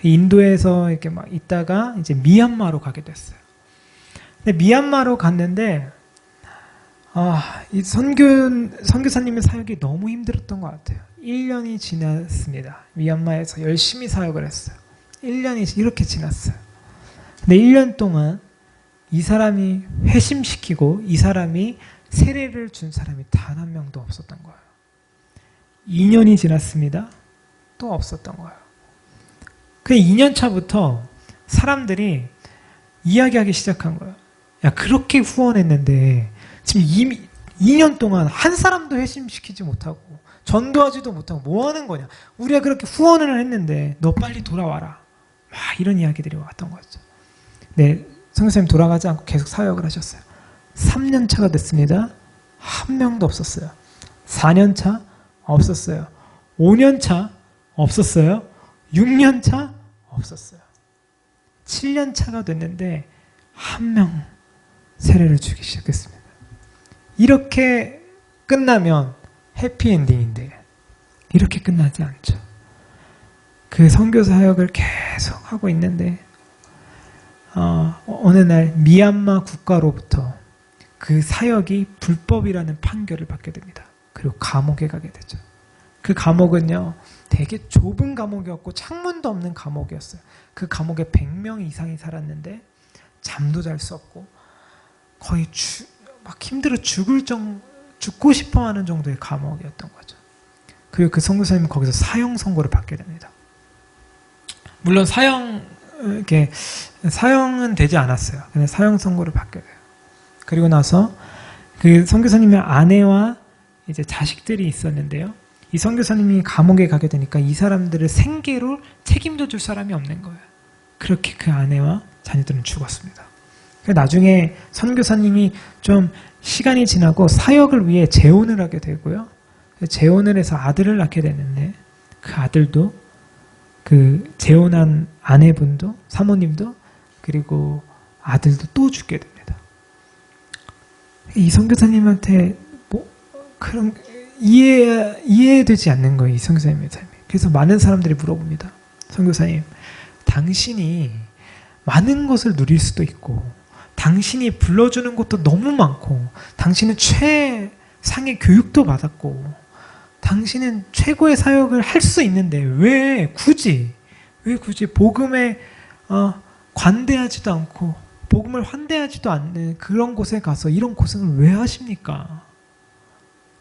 인도에서 이렇게 막 있다가 이제 미얀마로 가게 됐어요. 근데 미얀마로 갔는데 이 선교사님의 사역이 너무 힘들었던 것 같아요. 1년이 지났습니다. 미얀마에서 열심히 사역을 했어요. 1년이 이렇게 지났어요. 근데 1년 동안 이 사람이 회심시키고 이 사람이 세례를 준 사람이 단 한 명도 없었던 거예요. 2년이 지났습니다. 또 없었던 거예요. 그 2년 차부터 사람들이 이야기하기 시작한 거예요. 야, 그렇게 후원했는데 지금 이미 2년 동안 한 사람도 회심시키지 못하고 전도하지도 못하고 뭐 하는 거냐. 우리가 그렇게 후원을 했는데 너 빨리 돌아와라. 막 이런 이야기들이 왔던 거죠. 네, 선교사님 돌아가지 않고 계속 사역을 하셨어요. 3년 차가 됐습니다. 한 명도 없었어요. 4년 차 없었어요. 5년 차 없었어요. 6년 차 없었어요. 7년 차가 됐는데 한 명 세례를 주기 시작했습니다. 이렇게 끝나면 해피엔딩인데 이렇게 끝나지 않죠. 그 선교 사역을 계속 하고 있는데 어느 날 미얀마 국가로부터 그 사역이 불법이라는 판결을 받게 됩니다. 그리고 감옥에 가게 되죠. 그 감옥은요, 되게 좁은 감옥이었고 창문도 없는 감옥이었어요. 그 감옥에 100명 이상이 살았는데 잠도 잘 수 없고 거의 막 힘들어 죽고 싶어하는 정도의 감옥이었던 거죠. 그리고 그 선교사님은 거기서 사형 선고를 받게 됩니다. 물론 사형은 되지 않았어요. 그냥 사형 선고를 받게 돼요. 그리고 나서 그 선교사님의 아내와 이제 자식들이 있었는데요. 이 선교사님이 감옥에 가게 되니까 이 사람들을 생계로 책임져 줄 사람이 없는 거예요. 그렇게 그 아내와 자녀들은 죽었습니다. 나중에 선교사님이 좀 시간이 지나고 사역을 위해 재혼을 하게 되고요. 재혼을 해서 아들을 낳게 됐는데 그 아들도 그 재혼한 아내분도 사모님도 그리고 아들도 또 죽게 됩니다. 이 선교사님한테 그런 이해되지 않는 거예요. 이 선교사님의 삶이. 그래서 많은 사람들이 물어봅니다. 선교사님, 당신이 많은 것을 누릴 수도 있고 당신이 불러주는 것도 너무 많고 당신은 최상의 교육도 받았고 당신은 최고의 사역을 할 수 있는데 왜 굳이 복음에 관대하지도 않고 복음을 환대하지도 않는 그런 곳에 가서 이런 고생을 왜 하십니까?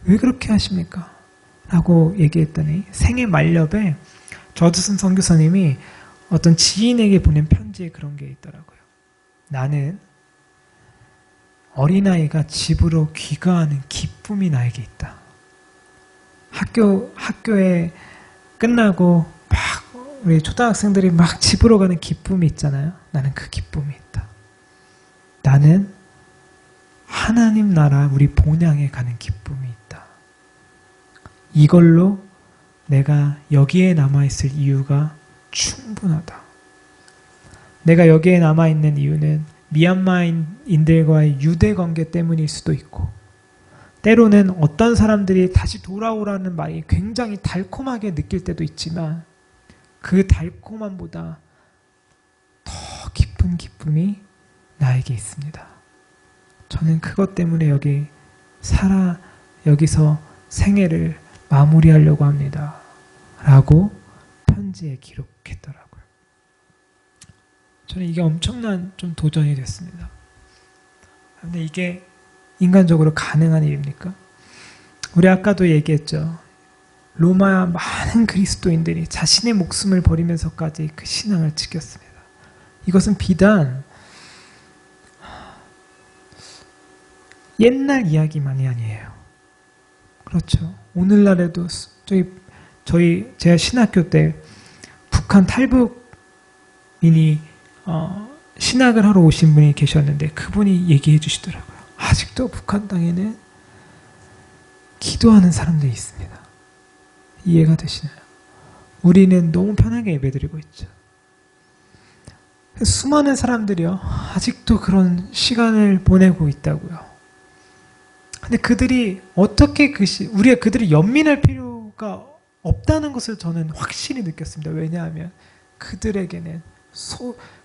왜 그렇게 하십니까? 라고 얘기했더니 생애 말렵에 저드슨 선교사님이 어떤 지인에게 보낸 편지에 그런 게 있더라고요. 나는 어린아이가 집으로 귀가하는 기쁨이 나에게 있다. 학교에 끝나고 막 우리 초등학생들이 막 집으로 가는 기쁨이 있잖아요. 나는 그 기쁨이 있다. 나는 하나님 나라 우리 본향에 가는 기쁨이 있다. 이걸로 내가 여기에 남아있을 이유가 충분하다. 내가 여기에 남아있는 이유는 미얀마인들과의 유대 관계 때문일 수도 있고, 때로는 어떤 사람들이 다시 돌아오라는 말이 굉장히 달콤하게 느낄 때도 있지만, 그 달콤함보다 더 깊은 기쁨이 나에게 있습니다. 저는 그것 때문에 여기서 생애를 마무리하려고 합니다. 라고 편지에 기록했더라고요. 저는 이게 엄청난 좀 도전이 됐습니다. 근데 이게 인간적으로 가능한 일입니까? 우리 아까도 얘기했죠. 로마 많은 그리스도인들이 자신의 목숨을 버리면서까지 그 신앙을 지켰습니다. 이것은 비단 옛날 이야기만이 아니에요. 그렇죠. 오늘날에도 제가 신학교 때 북한 탈북민이 신학을 하러 오신 분이 계셨는데 그분이 얘기해 주시더라고요. 아직도 북한 땅에는 기도하는 사람들이 있습니다. 이해가 되시나요? 우리는 너무 편하게 예배드리고 있죠. 수많은 사람들이요, 아직도 그런 시간을 보내고 있다고요. 근데 그들이 어떻게 우리가 그들이 연민할 필요가 없다는 것을 저는 확실히 느꼈습니다. 왜냐하면 그들에게는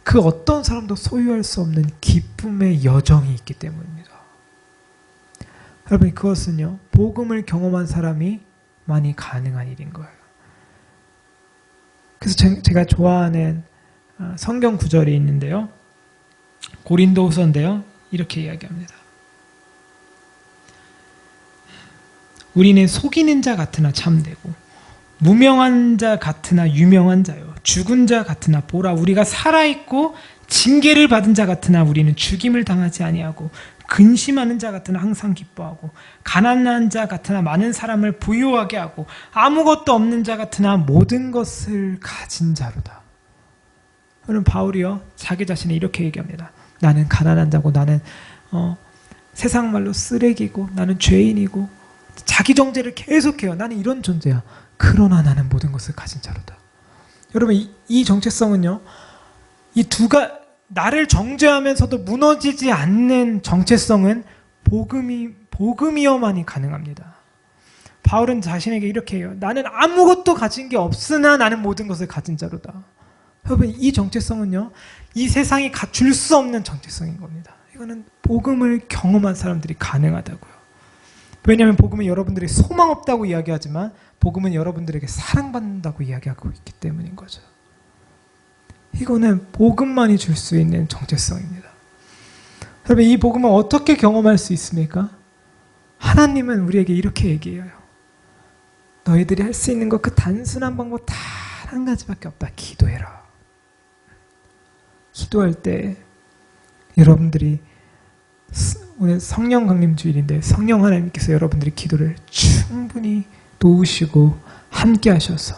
그 어떤 사람도 소유할 수 없는 기쁨의 여정이 있기 때문입니다. 여러분, 그것은요, 복음을 경험한 사람이 많이 가능한 일인 거예요. 그래서 제가 좋아하는 성경 구절이 있는데요. 고린도후서인데요. 이렇게 이야기합니다. 우리는 속이는 자 같으나 참되고 무명한 자 같으나 유명한 자요, 죽은 자 같으나 보라 우리가 살아있고 징계를 받은 자 같으나 우리는 죽임을 당하지 아니하고 근심하는 자 같으나 항상 기뻐하고 가난한 자 같으나 많은 사람을 부유하게 하고 아무것도 없는 자 같으나 모든 것을 가진 자로다. 여러분, 바울이요, 자기 자신을 이렇게 얘기합니다. 나는 가난한 자고, 나는 세상 말로 쓰레기고, 나는 죄인이고, 자기 정죄를 계속해요. 나는 이런 존재야. 그러나 나는 모든 것을 가진 자로다. 여러분, 이 정체성은요, 나를 정죄하면서도 무너지지 않는 정체성은 복음이어만이 가능합니다. 바울은 자신에게 이렇게 해요. 나는 아무것도 가진 게 없으나 나는 모든 것을 가진 자로다. 여러분, 이 정체성은요, 이 세상이 줄 수 없는 정체성인 겁니다. 이거는 복음을 경험한 사람들이 가능하다고요. 왜냐하면 복음은 여러분들이 소망 없다고 이야기하지만 복음은 여러분들에게 사랑받는다고 이야기하고 있기 때문인 거죠. 이거는 복음만이 줄 수 있는 정체성입니다. 여러분, 이 복음을 어떻게 경험할 수 있습니까? 하나님은 우리에게 이렇게 얘기해요. 너희들이 할 수 있는 것, 그 단순한 방법 단 한 가지밖에 없다. 기도해라. 기도할 때 여러분들이, 오늘 성령 강림 주일인데 성령 하나님께서 여러분들의 기도를 충분히 도우시고 함께 하셔서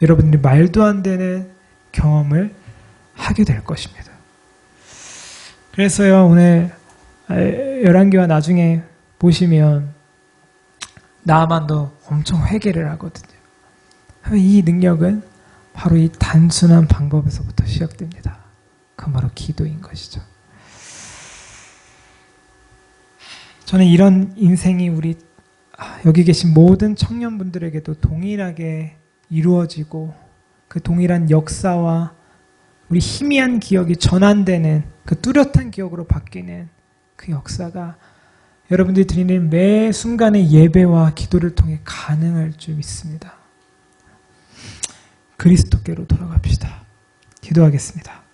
여러분들이 말도 안 되는 경험을 하게 될 것입니다. 그래서요, 오늘 열왕기와 나중에 보시면 나아만도 엄청 회개를 하거든요. 이 능력은 바로 이 단순한 방법에서부터 시작됩니다. 그건 바로 기도인 것이죠. 저는 이런 인생이 우리 여기 계신 모든 청년분들에게도 동일하게 이루어지고 그 동일한 역사와 우리 희미한 기억이 전환되는 그 뚜렷한 기억으로 바뀌는 그 역사가 여러분들이 드리는 매 순간의 예배와 기도를 통해 가능할 줄 믿습니다. 그리스도께로 돌아갑시다. 기도하겠습니다.